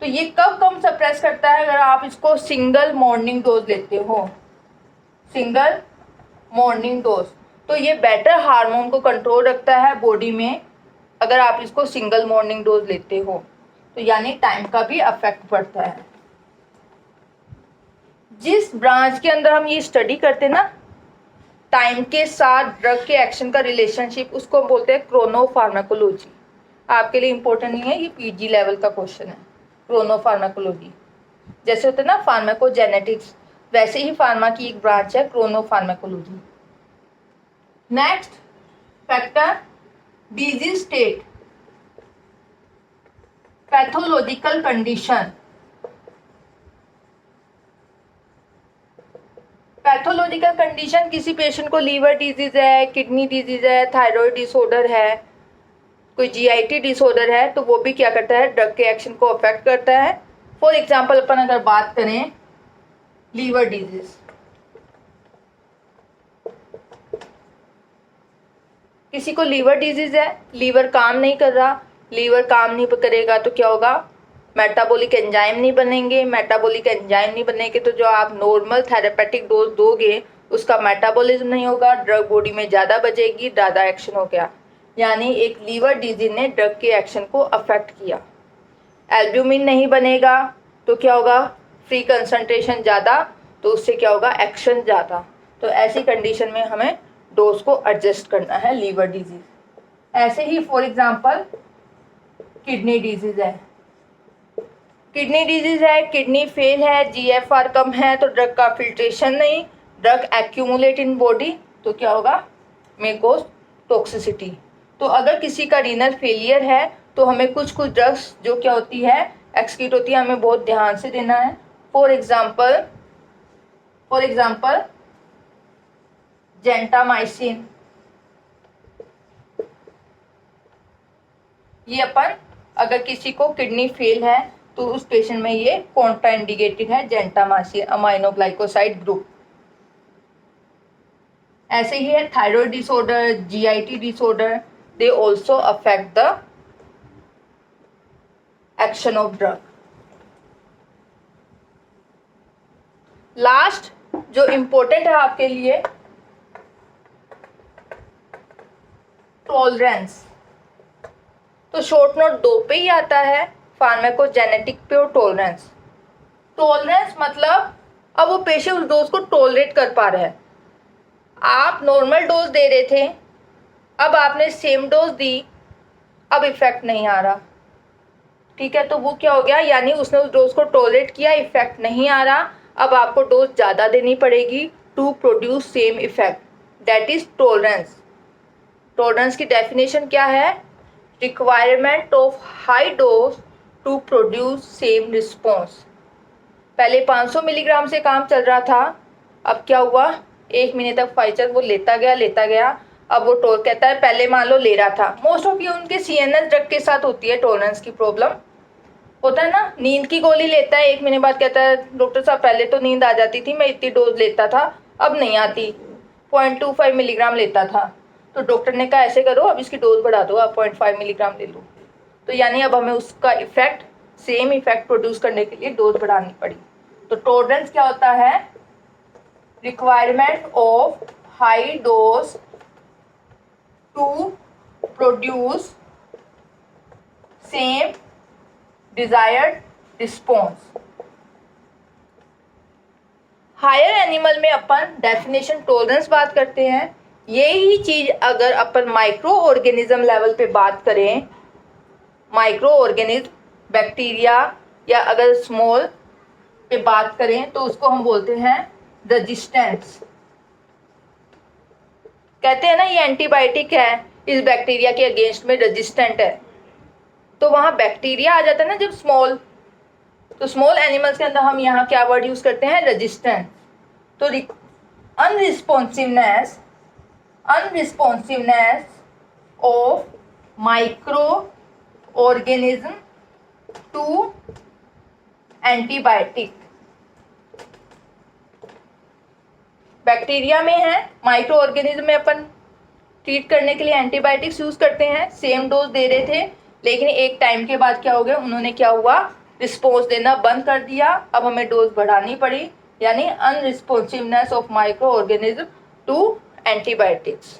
तो ये कब सप्रेस करता है? अगर आप इसको सिंगल मॉर्निंग डोज लेते हो, सिंगल मॉर्निंग डोज, तो ये बेटर हार्मोन को कंट्रोल रखता है बॉडी में अगर आप इसको सिंगल मॉर्निंग डोज लेते हो, तो यानी टाइम का भी अफेक्ट पड़ता है। जिस ब्रांच के अंदर हम ये स्टडी करते हैं ना, टाइम के साथ ड्रग के एक्शन का रिलेशनशिप, उसको बोलते हैं क्रोनोफार्माकोलॉजी। आपके लिए इंपॉर्टेंट नहीं है, ये पीजी लेवल का क्वेश्चन है। क्रोनोफार्माकोलॉजी जैसे होते हैं ना फार्माकोजेनेटिक्स, वैसे ही फार्मा की एक ब्रांच है chronopharmacology. Next factor, disease state, pathological condition. Pathological condition, किसी पेशेंट को लीवर डिजीज है, किडनी डिजीज है, थायराइड डिसऑर्डर है, कोई जीआईटी डिसऑर्डर है, तो वो भी क्या करता है, ड्रग के एक्शन को अफेक्ट करता है। फॉर एग्जांपल अपन अगर बात करें लीवर डिजीज, किसी को लीवर डिजीज है, लीवर काम नहीं कर रहा, लीवर काम नहीं करेगा तो क्या होगा, मेटाबॉलिक एंजाइम नहीं बनेंगे, मेटाबॉलिक एंजाइम नहीं बनेंगे तो जो आप नॉर्मल थेरेपेटिक डोज दोगे उसका मेटाबॉलिज्म नहीं होगा, ड्रग बॉडी में ज़्यादा बचेगी, ज़्यादा एक्शन हो गया, यानी एक लीवर डिजीज ने ड्रग के एक्शन को अफेक्ट किया। एल्ब्यूमिन नहीं बनेगा तो क्या होगा, फ्री कंसंट्रेशन ज़्यादा, तो उससे क्या होगा, एक्शन ज़्यादा। तो ऐसी कंडीशन में हमें डोज को एडजस्ट करना है लीवर डिजीज। ऐसे ही फॉर एग्जांपल किडनी डिजीज है, किडनी फेल है, जीएफआर कम है, तो ड्रग का फिल्ट्रेशन नहीं, ड्रग एक्यूमुलेट इन बॉडी, तो क्या होगा, मे कॉज टॉक्सिसिटी। तो अगर किसी का रीनल फेलियर है तो हमें कुछ ड्रग्स जो क्या होती है, एक्सक्रीट होती है, हमें बहुत ध्यान से देना है। फॉर एग्जाम्पल जेंटामाइसिन, ये अपन अगर किसी को किडनी फेल है तो उस पेशेंट में ये कॉन्ट्राइंडिकेटेड है, जेंटामाइसिन अमाइनोग्लाइकोसाइड ग्रुप। ऐसे ही है thyroid disorder, GIT disorder, they also affect the action of drug. Last जो इंपॉर्टेंट है आपके लिए, टॉलरेंस। तो शॉर्ट नोट 2 पे ही आता है, फार्माकोजेनेटिक पे और टॉलरेंस। टॉलरेंस मतलब अब वो पेशेंट उस डोज को टॉलरेट कर पा रहा है। आप नॉर्मल डोज दे रहे थे, अब आपने सेम डोज दी, अब इफेक्ट नहीं आ रहा, ठीक है, तो वो क्या हो गया, यानी उसने उस डोज को टॉलरेट किया, इफेक्ट नहीं आ रहा, अब आपको डोज ज़्यादा देनी पड़ेगी to produce same effect, that is tolerance. Tolerance की डेफिनेशन क्या है, requirement of high dose to produce same response. पहले 500 मिलीग्राम से काम चल रहा था, अब क्या हुआ, 1 महीने तक फाइजर वो लेता गया, अब वो कहता है, पहले मान लो ले रहा था, मोस्ट ऑफ ये उनके सीएनएस ड्रग के साथ होती है टॉलरेंस की प्रॉब्लम, होता है ना, नींद की गोली लेता है, 1 महीने बाद कहता है, डॉक्टर साहब पहले तो नींद आ जाती थी, मैं इतनी डोज लेता था, अब नहीं आती, 0.25 मिलीग्राम लेता था, तो डॉक्टर ने कहा ऐसे करो, अब इसकी डोज बढ़ा दो, आप 0.5 मिलीग्राम ले लो, तो यानी अब हमें उसका इफेक्ट, सेम इफेक्ट प्रोड्यूस करने के लिए डोज बढ़ानी पड़ी। तो टॉलरेंस क्या होता है, requirement of high dose to produce same desired response. Higher animal में अपन डेफिनेशन टॉलरेंस बात करते हैं, यही चीज अगर अपन माइक्रो ऑर्गेनिज्म लेवल पे बात करें, माइक्रो ऑर्गेनिज्म, बैक्टीरिया या अगर स्मॉल पे बात करें तो उसको हम बोलते हैं रेजिस्टेंस। कहते हैं ना ये एंटीबायोटिक है, इस बैक्टीरिया के अगेंस्ट में रेजिस्टेंट है, तो वहाँ बैक्टीरिया आ जाता है ना जब स्मॉल, तो स्मॉल एनिमल्स के अंदर हम यहाँ क्या वर्ड यूज करते हैं, रेजिस्टेंट। तो unresponsiveness of microorganism to antibiotic. Bacteria में है, माइक्रो ऑर्गेनिज्म में अपन ट्रीट करने के लिए एंटीबायोटिक्स यूज करते हैं, सेम डोज दे रहे थे, लेकिन एक टाइम के बाद क्या हो गया, उन्होंने क्या हुआ, रिस्पॉन्स देना बंद कर दिया, अब हमें डोज बढ़ानी पड़ी, यानी unresponsiveness of micro organism to antibiotics.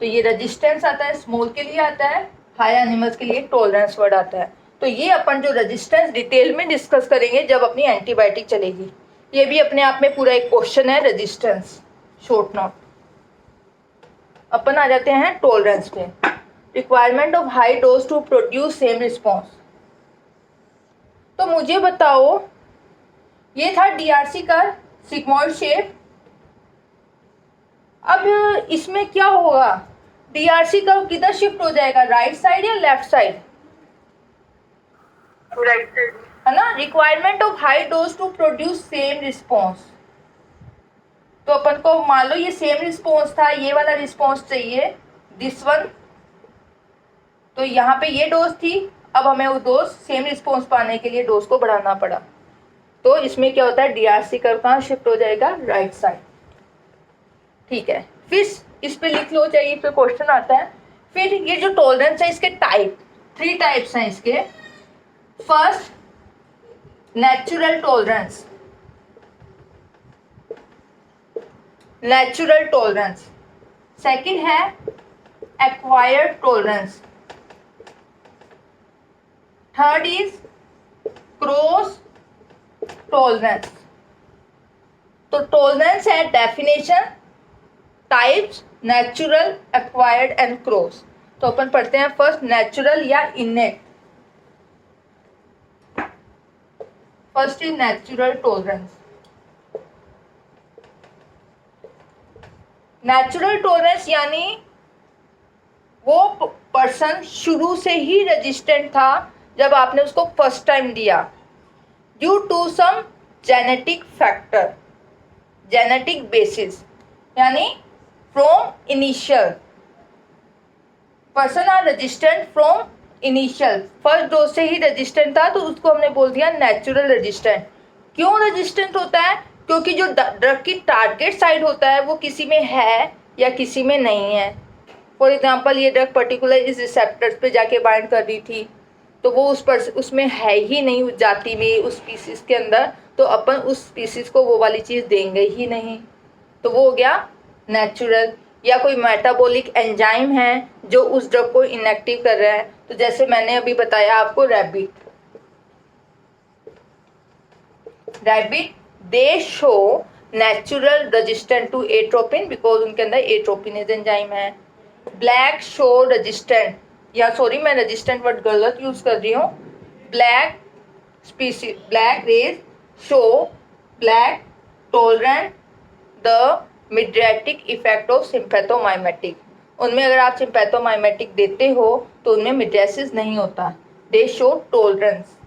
तो ये रेजिस्टेंस आता है, स्मॉल के लिए आता है, हाई एनिमल्स के लिए टॉलरेंस वर्ड आता है. तो ये अपन जो रेजिस्टेंस डिटेल में डिस्कस करेंगे जब अपनी एंटीबायोटिक चलेगी. ये भी अपने आप में पूरा एक क्वेश्चन है, रेजिस्टेंस शॉर्ट नोट. अपन आ जाते हैं टॉलरेंस पे. Requirement of high dose to produce same response. तो मुझे बताओ, ये था डीआरसी का सिग्मॉइड शेप. अब इसमें क्या होगा, डीआरसी का किधर शिफ्ट हो जाएगा, राइट साइड या लेफ्ट साइड, राइट साइड, है ना. Requirement of high dose to produce same response. तो अपन को मान लो ये सेम रिस्पॉन्स था, ये वाला रिस्पॉन्स चाहिए, दिस वन. तो यहाँ पे ये डोज थी, अब हमें वो डोज सेम रिस्पॉन्स पाने के लिए डोज को बढ़ाना पड़ा. तो इसमें क्या होता है, डीआरसी कर्व कहाँ शिफ्ट हो जाएगा, राइट साइड. ठीक है, फिर इस पे लिख लो, चाहिए फिर क्वेश्चन आता है. फिर ये जो टॉलरेंस है, इसके टाइप, 3 टाइप्स हैं इसके. First, natural tolerance. Natural tolerance. Second है acquired tolerance. Third is cross tolerance. तो टॉलरेंस है definition, types, natural, acquired and cross. तो अपन पढ़ते हैं फर्स्ट नेचुरल या innate. First is natural tolerance. Natural tolerance यानी वो पर्सन शुरू से ही रेजिस्टेंट था जब आपने उसको फर्स्ट टाइम दिया, due to some genetic factor, genetic basis, यानी from initial. Person are resistant from initial, first dose से ही रेजिस्टेंट था, तो उसको हमने बोल दिया नेचुरल रेजिस्टेंट. क्यों रेजिस्टेंट होता है, क्योंकि जो ड्रग की टारगेट साइड होता है वो किसी में है या किसी में नहीं है. फॉर एग्जांपल, ये ड्रग पर्टिकुलर इस रिसेप्टर्स पे जाके बाइंड कर रही थी, तो वो उसमें है ही नहीं, उस जाति में, उस स्पीसीज के अंदर, तो अपन उस स्पीसीज को वो वाली चीज़ देंगे ही नहीं. तो वो हो गया नेचुरल. या कोई मेटाबॉलिक एंजाइम है जो उस ड्रग को इनएक्टिव कर रहा है, तो जैसे मैंने अभी बताया आपको, rabbit, they show natural resistant to atropine because उनके अंदर एट्रोपिनेज एंजाइम है. ब्लैक शो रेजिस्टेंट, या सॉरी मैं रेजिस्टेंट वर्ड गलत यूज कर रही हूँ. Black race show black tolerant the mydriatic effect of sympathomimetic. उनमें अगर आप सिम्पैथोमाइमेटिक देते हो तो उनमें मिड्रेसिस नहीं होता, दे शो टॉलरेंस.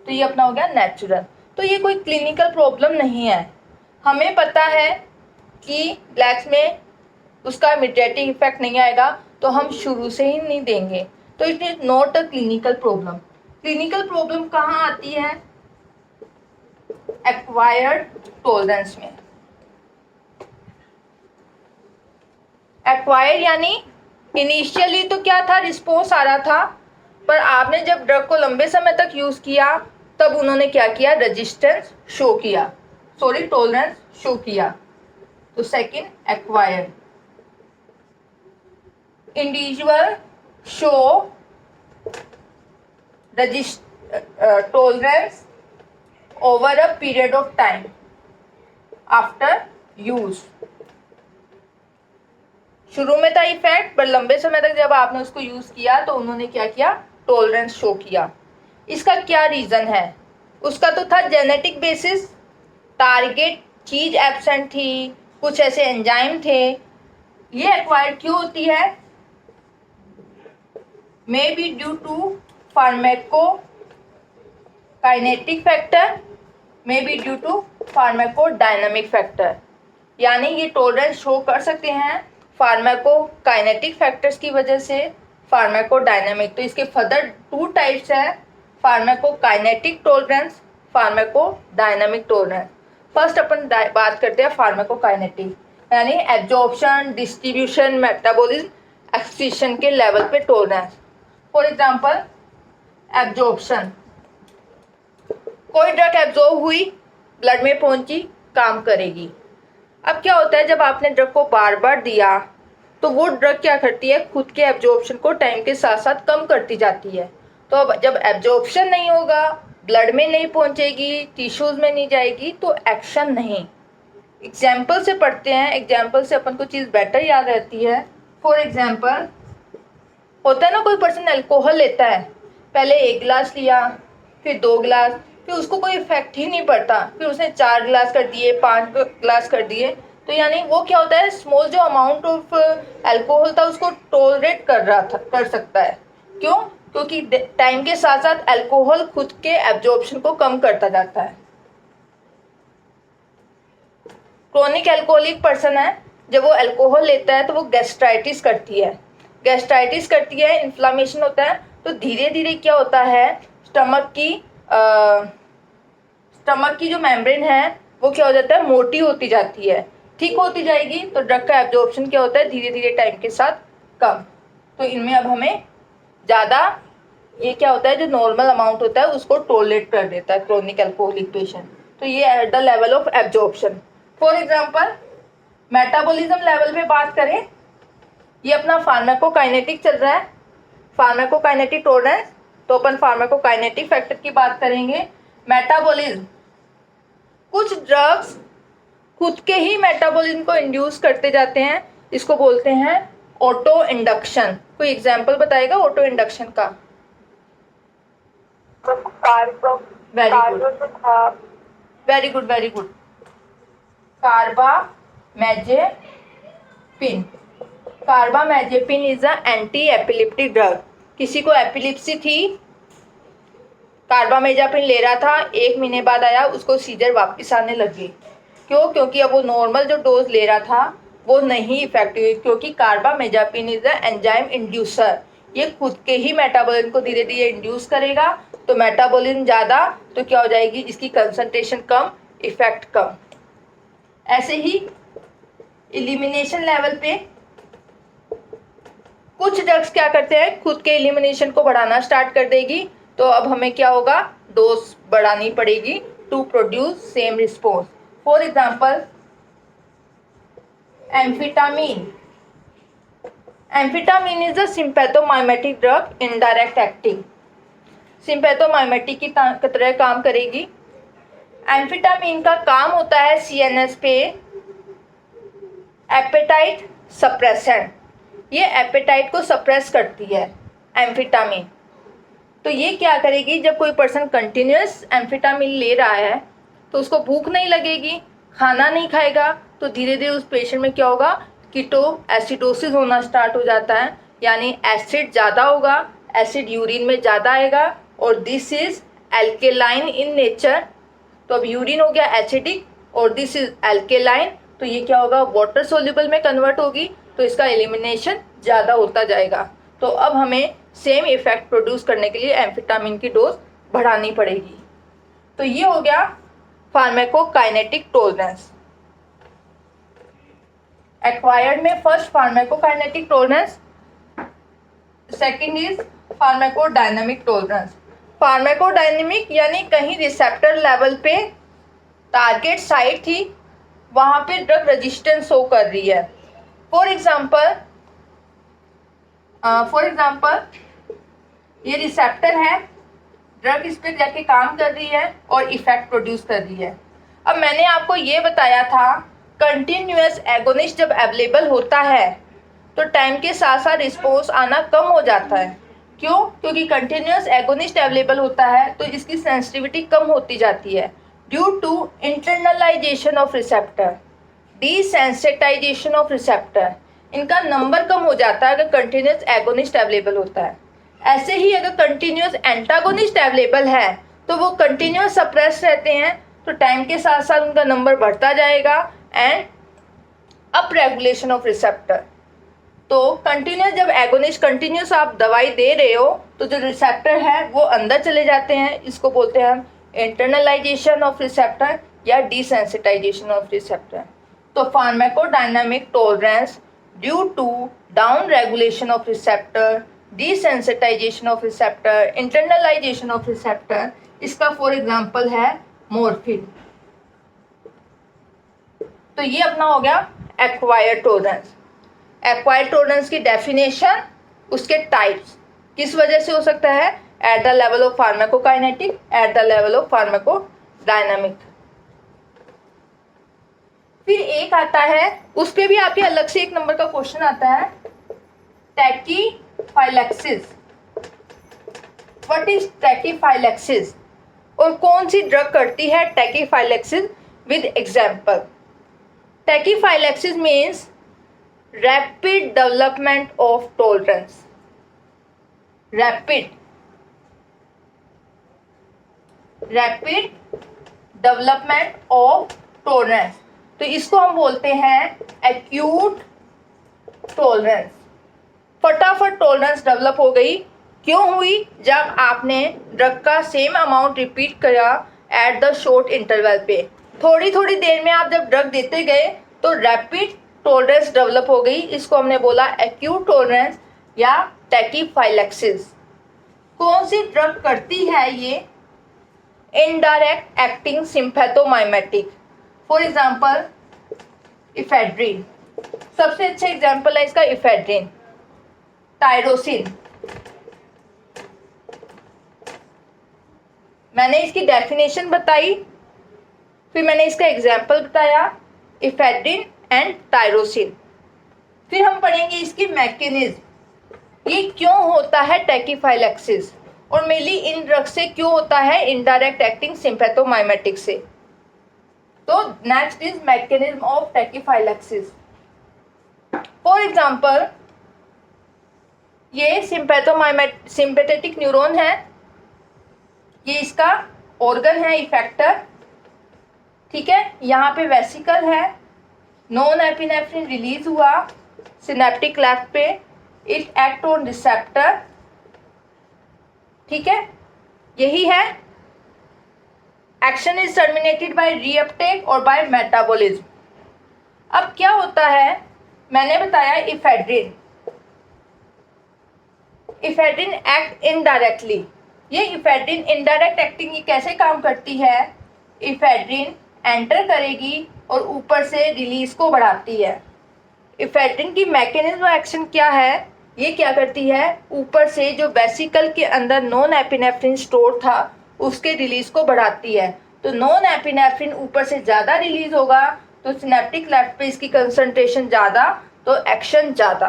तो ये अपना हो गया नेचुरल. तो ये कोई क्लिनिकल प्रॉब्लम नहीं है, हमें पता है कि ब्लैक्स में उसका मिड्रेटिक इफेक्ट नहीं आएगा, तो हम शुरू से ही नहीं देंगे. तो it is not a clinical problem. Clinical problem कहाँ आती है, एक्वायर्ड टॉलरेंस में. एक्वायर यानी इनिशियली तो क्या था, रिस्पॉन्स आ रहा था, पर आपने जब ड्रग को लंबे समय तक यूज किया तब उन्होंने क्या किया, रेजिस्टेंस शो किया, सॉरी टॉलरेंस शो किया. तो second acquired. Individual show tolerance over a period of time after use. शुरू में था इफेक्ट, पर लंबे समय तक जब आपने उसको यूज किया तो उन्होंने क्या किया, टॉलरेंस शो किया. इसका क्या रीजन है, उसका तो था जेनेटिक बेसिस, टारगेट चीज एब्सेंट थी, कुछ ऐसे एंजाइम थे. ये एक्वायर्ड क्यों होती है, may be due to pharmacokinetic factor, may be due to pharmacodynamic factor. यानी ये टॉलरेंस शो कर सकते हैं फार्माकोकाइनेटिक फैक्टर्स की वजह से, फार्माकोडायनामिक। तो इसके फर्दर 2 टाइप्स हैं, pharmacokinetic tolerance, pharmacodynamic tolerance. First अपन बात करते हैं फार्माकोकाइनेटिक, यानी एब्जॉर्प्शन, डिस्ट्रीब्यूशन, मेटाबॉलिज्म, एक्सक्रीशन के लेवल पे टॉलरेंस। फॉर एग्जांपल एब्जॉर्प्शन, कोई ड्रग एब्जॉर्ब हुई, ब्लड में पहुंची, काम करेगी। अब क्या होता है, जब आपने ड्रग को बार बार दिया तो वो ड्रग क्या करती है, खुद के एब्जॉर्प्शन को टाइम के साथ साथ कम करती जाती है। तो अब जब एब्जॉर्प्शन नहीं होगा, ब्लड में नहीं पहुंचेगी, टिश्यूज में नहीं जाएगी, तो एक्शन नहीं। एग्जाम्पल से पढ़ते हैं, एग्जाम्पल से अपन को चीज़ बेटर याद रहती है। फॉर एग्जाम्पल होता है ना, कोई पर्सन अल्कोहल लेता है, पहले 1 गिलास लिया, फिर 2 गिलास, फिर उसको कोई इफेक्ट ही नहीं पड़ता, फिर उसने 4 गिलास कर दिए, 5 गिलास कर दिए। तो यानी वो क्या होता है, स्मॉल जो अमाउंट ऑफ अल्कोहल था उसको टॉलरेट कर सकता है। क्यों? क्योंकि टाइम के साथ साथ अल्कोहल खुद के एब्जॉर्प्शन को कम करता जाता है। क्रोनिक अल्कोहलिक पर्सन है, जब वो अल्कोहल लेता है तो वो गैस्ट्राइटिस करती है, इन्फ्लामेशन होता है। तो धीरे धीरे क्या होता है, स्टमक की जो मेम्ब्रेन है वो क्या हो जाता है, मोटी होती जाती है, ठीक होती जाएगी। तो ड्रग का एब्जॉर्प्शन क्या होता है, धीरे धीरे टाइम के साथ कम। तो इनमें अब हमें ज़्यादा, ये क्या होता है, जो नॉर्मल अमाउंट होता है उसको टॉलरेट कर देता है क्रोनिक अल्कोहलिक पेशेंट। तो ये eight the level of absorption. For example metabolism level पे बात करें, ये अपना फार्माकोकाइनेटिक चल रहा है, फार्माकोकाइनेटिक टॉलरेंस। तो अपन फार्माकोकाइनेटिक फैक्टर की बात करेंगे। मेटाबॉलिज्म, कुछ ड्रग्स खुद के ही मेटाबॉलिज्म को इंड्यूस करते जाते हैं, इसको बोलते हैं ऑटो इंडक्शन। कोई एग्जांपल बताएगा ऑटो इंडक्शन का? Very good. Carbamazepine is a anti epileptic drug. किसी को एपिलिप्सी थी, कार्बामेजेपिन ले रहा था, 1 महीने बाद आया, उसको सीजर वापस आने लगी। क्यों? क्योंकि अब वो नॉर्मल जो डोज ले रहा था वो नहीं इफेक्टिव, क्योंकि कार्बामेजेपिन इज अ एंजाइम इंड्यूसर। ये खुद के ही मेटाबॉलिज्म को धीरे धीरे इंड्यूस करेगा। तो मेटाबॉलिज्म ज़्यादा तो क्या हो जाएगी, इसकी कंसंट्रेशन कम, इफेक्ट कम। ऐसे ही एलिमिनेशन लेवल पे कुछ ड्रग्स क्या करते हैं, खुद के एलिमिनेशन को बढ़ाना स्टार्ट कर देगी। तो अब हमें क्या होगा, डोज बढ़ानी पड़ेगी to produce same response. For example amphetamine is a sympathomimetic drug, indirect acting, sympathomimetic की तरह काम करेगी। एम्फेटामिन का काम होता है CNS पे एपेटाइट सप्रेसेंट, ये एपेटाइट को सप्रेस करती है एम्फेटामिन। तो ये क्या करेगी, जब कोई पर्सन कंटिन्यूस एम्फेटामिन ले रहा है तो उसको भूख नहीं लगेगी, खाना नहीं खाएगा, तो धीरे धीरे उस पेशेंट में क्या होगा, कीटो एसिडोसिस होना स्टार्ट हो जाता है, यानी एसिड ज़्यादा होगा, एसिड यूरिन में ज़्यादा आएगा, और this is alkaline in nature. तो अब यूरिन हो गया एसिडिक और दिस इज एल्केलाइन, तो ये क्या होगा, वाटर सोल्यूबल में कन्वर्ट होगी, तो इसका एलिमिनेशन ज़्यादा होता जाएगा। तो अब हमें सेम इफेक्ट प्रोड्यूस करने के लिए एम्फेटामिन की डोज बढ़ानी पड़ेगी। तो ये हो गया फार्माकोकाइनेटिक टॉलरेंस। एक्वायर्ड में first pharmacokinetic tolerance, second is pharmacodynamic tolerance. Pharmacodynamic यानी कहीं रिसेप्टर लेवल पे टारगेट साइट थी, वहाँ पे ड्रग रेजिस्टेंस शो कर रही है। फॉर एग्जाम्पल ये रिसेप्टर है, ड्रग इस पर जाके काम कर रही है और इफेक्ट प्रोड्यूस कर रही है। अब मैंने आपको ये बताया था, कंटिन्यूअस एगोनिस्ट जब अवेलेबल होता है तो टाइम के साथ साथ रिस्पॉन्स आना कम हो जाता है। क्यों? क्योंकि कंटिन्यूअस एगोनिस्ट अवेलेबल होता है तो इसकी सेंसिटिविटी कम होती जाती है due to internalisation of receptor, desensitisation of receptor. इनका नंबर कम हो जाता है अगर कंटिन्यूअस एगोनिस्ट अवेलेबल होता है। ऐसे ही अगर कंटिन्यूअस एंटागोनिस्ट अवेलेबल है तो वो कंटिन्यूअस सप्रेस रहते हैं, तो टाइम के साथ साथ उनका नंबर बढ़ता जाएगा and up regulation of receptor. तो कंटिन्यूस, जब एगोनिस्ट कंटिन्यूस आप दवाई दे रहे हो तो जो रिसेप्टर है वो अंदर चले जाते हैं, इसको बोलते हैं हम इंटरनलाइजेशन ऑफ रिसेप्टर या डिसेंसिटाइजेशन ऑफ रिसेप्टर। तो pharmacodynamic tolerance due to down regulation of receptor, desensitisation of receptor, internalisation of receptor, इसका फॉर एग्जांपल है मॉर्फिन। तो ये अपना हो गया एक्वायर्ड टॉलरेंस। एक्वायर्ड टॉलरेंस की डेफिनेशन, उसके टाइप्स, किस वजह से हो सकता है, at the level of pharmacokinetic, at the level of pharmacodynamic. फिर एक आता है, उस पे भी आपके अलग से 1 नंबर का क्वेश्चन आता है, टैकीफाइलैक्सिस। व्हाट इज टैकीफाइलैक्सिस और कौन सी ड्रग करती है टैकीफाइलैक्सिस? With example, टैकीफाइलैक्सिस means rapid development of tolerance. Rapid development of tolerance, तो इसको हम बोलते हैं एक्यूट टॉलरेंस। फटाफट टॉलरेंस डेवलप हो गई, क्यों हुई? जब आपने ड्रग का सेम अमाउंट रिपीट करा एट द शॉर्ट इंटरवल पे। थोड़ी थोड़ी देर में आप जब ड्रग देते गए तो रैपिड टॉलरेंस डेवलप हो गई, इसको हमने बोला एक्यूट टॉलरेंस या टैकीफाइलैक्सिस। कौन सी ड्रग करती है ये? Indirect acting sympathomimetic, for example ephedrine. सबसे अच्छा एग्जांपल है इसका इफेड्रिन। टायरोसिन, मैंने इसकी डेफिनेशन बताई, फिर मैंने इसका एग्जांपल बताया, इफेड्रिन एंड टायरोसिन। फिर हम पढ़ेंगे इसकी मैकेनिज्म, ये क्यों होता है टैकीफाइलैक्सिस और मेनली इन ड्रग से क्यों होता है इनडायरेक्ट एक्टिंग सिम्पैथोमाइमेटिक से। तो next is mechanism of टैकीफाइलैक्सिस। For example, ये सिंपैथेटिक न्यूरॉन है, ये इसका ऑर्गन है इफेक्टर, ठीक है। यहाँ पे वेसिकल है, नॉन एपिनेफ्रिन रिलीज हुआ सिनेप्टिक क्लेफ्ट पे, इट एक्ट ऑन रिसेप्टर, ठीक है, यही है। Action is terminated bye reuptake और बाय मेटाबॉलिज्म। अब क्या होता है, मैंने बताया इफेड्रिन एक्ट इनडायरेक्टली। ये इफेड्रिन इनडायरेक्ट एक्टिंग ये कैसे काम करती है? इफेड्रिन एंटर करेगी और ऊपर से रिलीज को बढ़ाती है। इफेड्रिन की मैकेनिज्म एक्शन क्या है? ये क्या करती है, ऊपर से जो वेसिकल के अंदर नॉन एपिनेफ्रिन स्टोर था उसके रिलीज को बढ़ाती है। तो नॉन एपिनेफ्रिन ऊपर से ज़्यादा रिलीज होगा तो सिनेप्टिक क्लेफ्ट पे इसकी कंसंट्रेशन ज़्यादा, तो एक्शन ज़्यादा।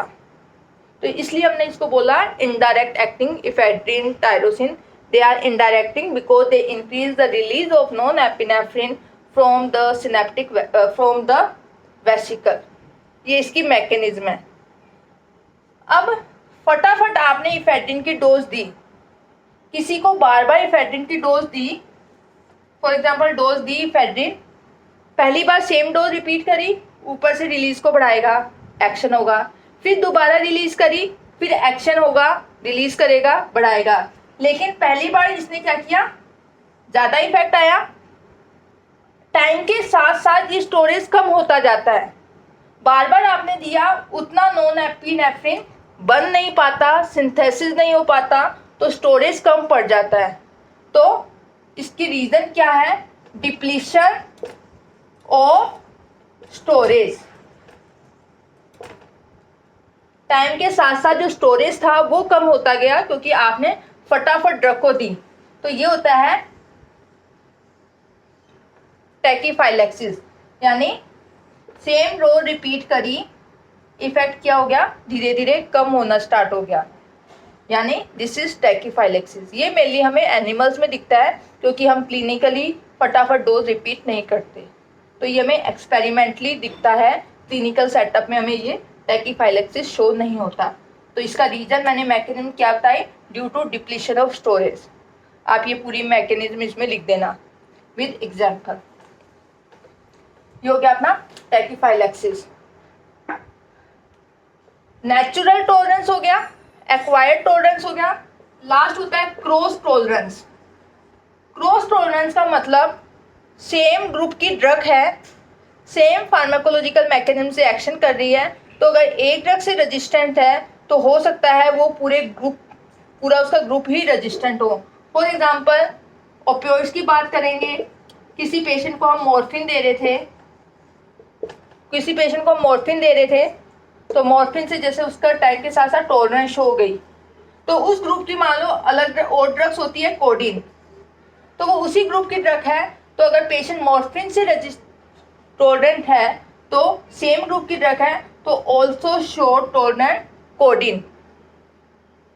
तो इसलिए हमने इसको बोला indirect acting ephedrine tyrosine. They are indirect acting because they increase the release of non epinephrine from the synaptic from the vesicle. ये इसकी मैकेनिज्म है। अब फटाफट आपने इफेड्रिन की डोज दी, किसी को बार बार इफेड्रिन की dose the, for example dose the ephedrine, पहली बार सेम डोज रिपीट करी, ऊपर से रिलीज को बढ़ाएगा, एक्शन होगा। फिर दोबारा रिलीज करी, फिर एक्शन होगा, रिलीज करेगा, बढ़ाएगा। लेकिन पहली बार इसने क्या किया, ज़्यादा इफेक्ट आया, टाइम के साथ साथ ये स्टोरेज कम होता जाता है। बार बार आपने दिया, उतना नॉन एपिनेफ्रिन बन नहीं पाता, सिंथेसिस नहीं हो पाता, तो स्टोरेज कम पड़ जाता है। तो इसकी रीज़न क्या है? Depletion of storage. टाइम के साथ साथ जो स्टोरेज था वो कम होता गया क्योंकि आपने फटाफट ड्रग को दी। तो ये होता है टैकीफाइलैक्सिस, यानी सेम रो रिपीट करी, इफेक्ट क्या हो गया, धीरे धीरे कम होना स्टार्ट हो गया, यानी दिस इज टैकीफाइलैक्सिस। ये मेनली हमें एनिमल्स में दिखता है क्योंकि हम क्लिनिकली फटाफट डोज रिपीट नहीं करते, तो ये हमें एक्सपेरिमेंटली दिखता है, क्लिनिकल सेटअप में हमें ये टैकीफाइलैक्सिस शो नहीं होता। तो इसका रीजन मैंने मैकेनिज्म क्या बताई, due to depletion of storage. आप ये पूरी मैकेनिज्म इसमें लिख देना विद एग्जाम्पल। ये हो गया अपना टैकीफाइलैक्सिस। नेचुरल टॉलरेंस हो गया, एक्वायर्ड टॉलरेंस हो गया, लास्ट होता है क्रॉस टॉलरेंस। क्रॉस टॉलरेंस का मतलब सेम ग्रुप की ड्रग है, सेम फार्माकोलॉजिकल मैकेनिज्म से एक्शन कर रही है, तो अगर एक ड्रग से रेजिस्टेंट है तो हो सकता है वो पूरा उसका ग्रुप ही रेजिस्टेंट हो। फॉर एग्जांपल ओपियोइड्स की बात करेंगे, किसी पेशेंट को हम मॉर्फिन दे रहे थे, तो मॉर्फिन से जैसे उसका टाइम के साथ साथ टॉलरेंस हो गई, तो उस ग्रुप की मान लो अलग और ड्रग्स होती है कोडीन, तो वो उसी ग्रुप की ड्रग है, तो अगर पेशेंट मॉर्फिन से टॉलरेंट है तो सेम ग्रुप की ड्रग है, तो also show tolerant codeine.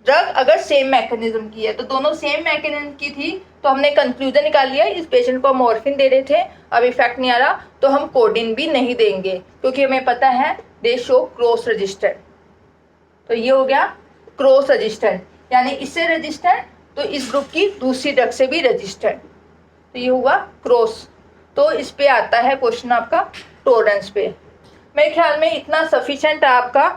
Drug अगर सेम मैकेनिज्म की है, तो दोनों सेम मैकेनिज्म की थी, तो हमने कंक्लूजन निकाल लिया इस पेशेंट को मॉर्फिन दे रहे थे, अब इफेक्ट नहीं आ रहा, तो हम कोडीन भी नहीं देंगे, क्योंकि हमें पता है दे शो क्रॉस रेजिस्टेंट। तो ये हो गया क्रॉस रेजिस्टेंट, यानी इससे रेजिस्टेंट तो इस ग्रुप की दूसरी ड्रग से भी रेजिस्टेंट, तो ये हुआ क्रॉस। तो इस पे आता है क्वेश्चन आपका टॉलरेंस पे। मेरे ख्याल में इतना सफिशिएंट है आपका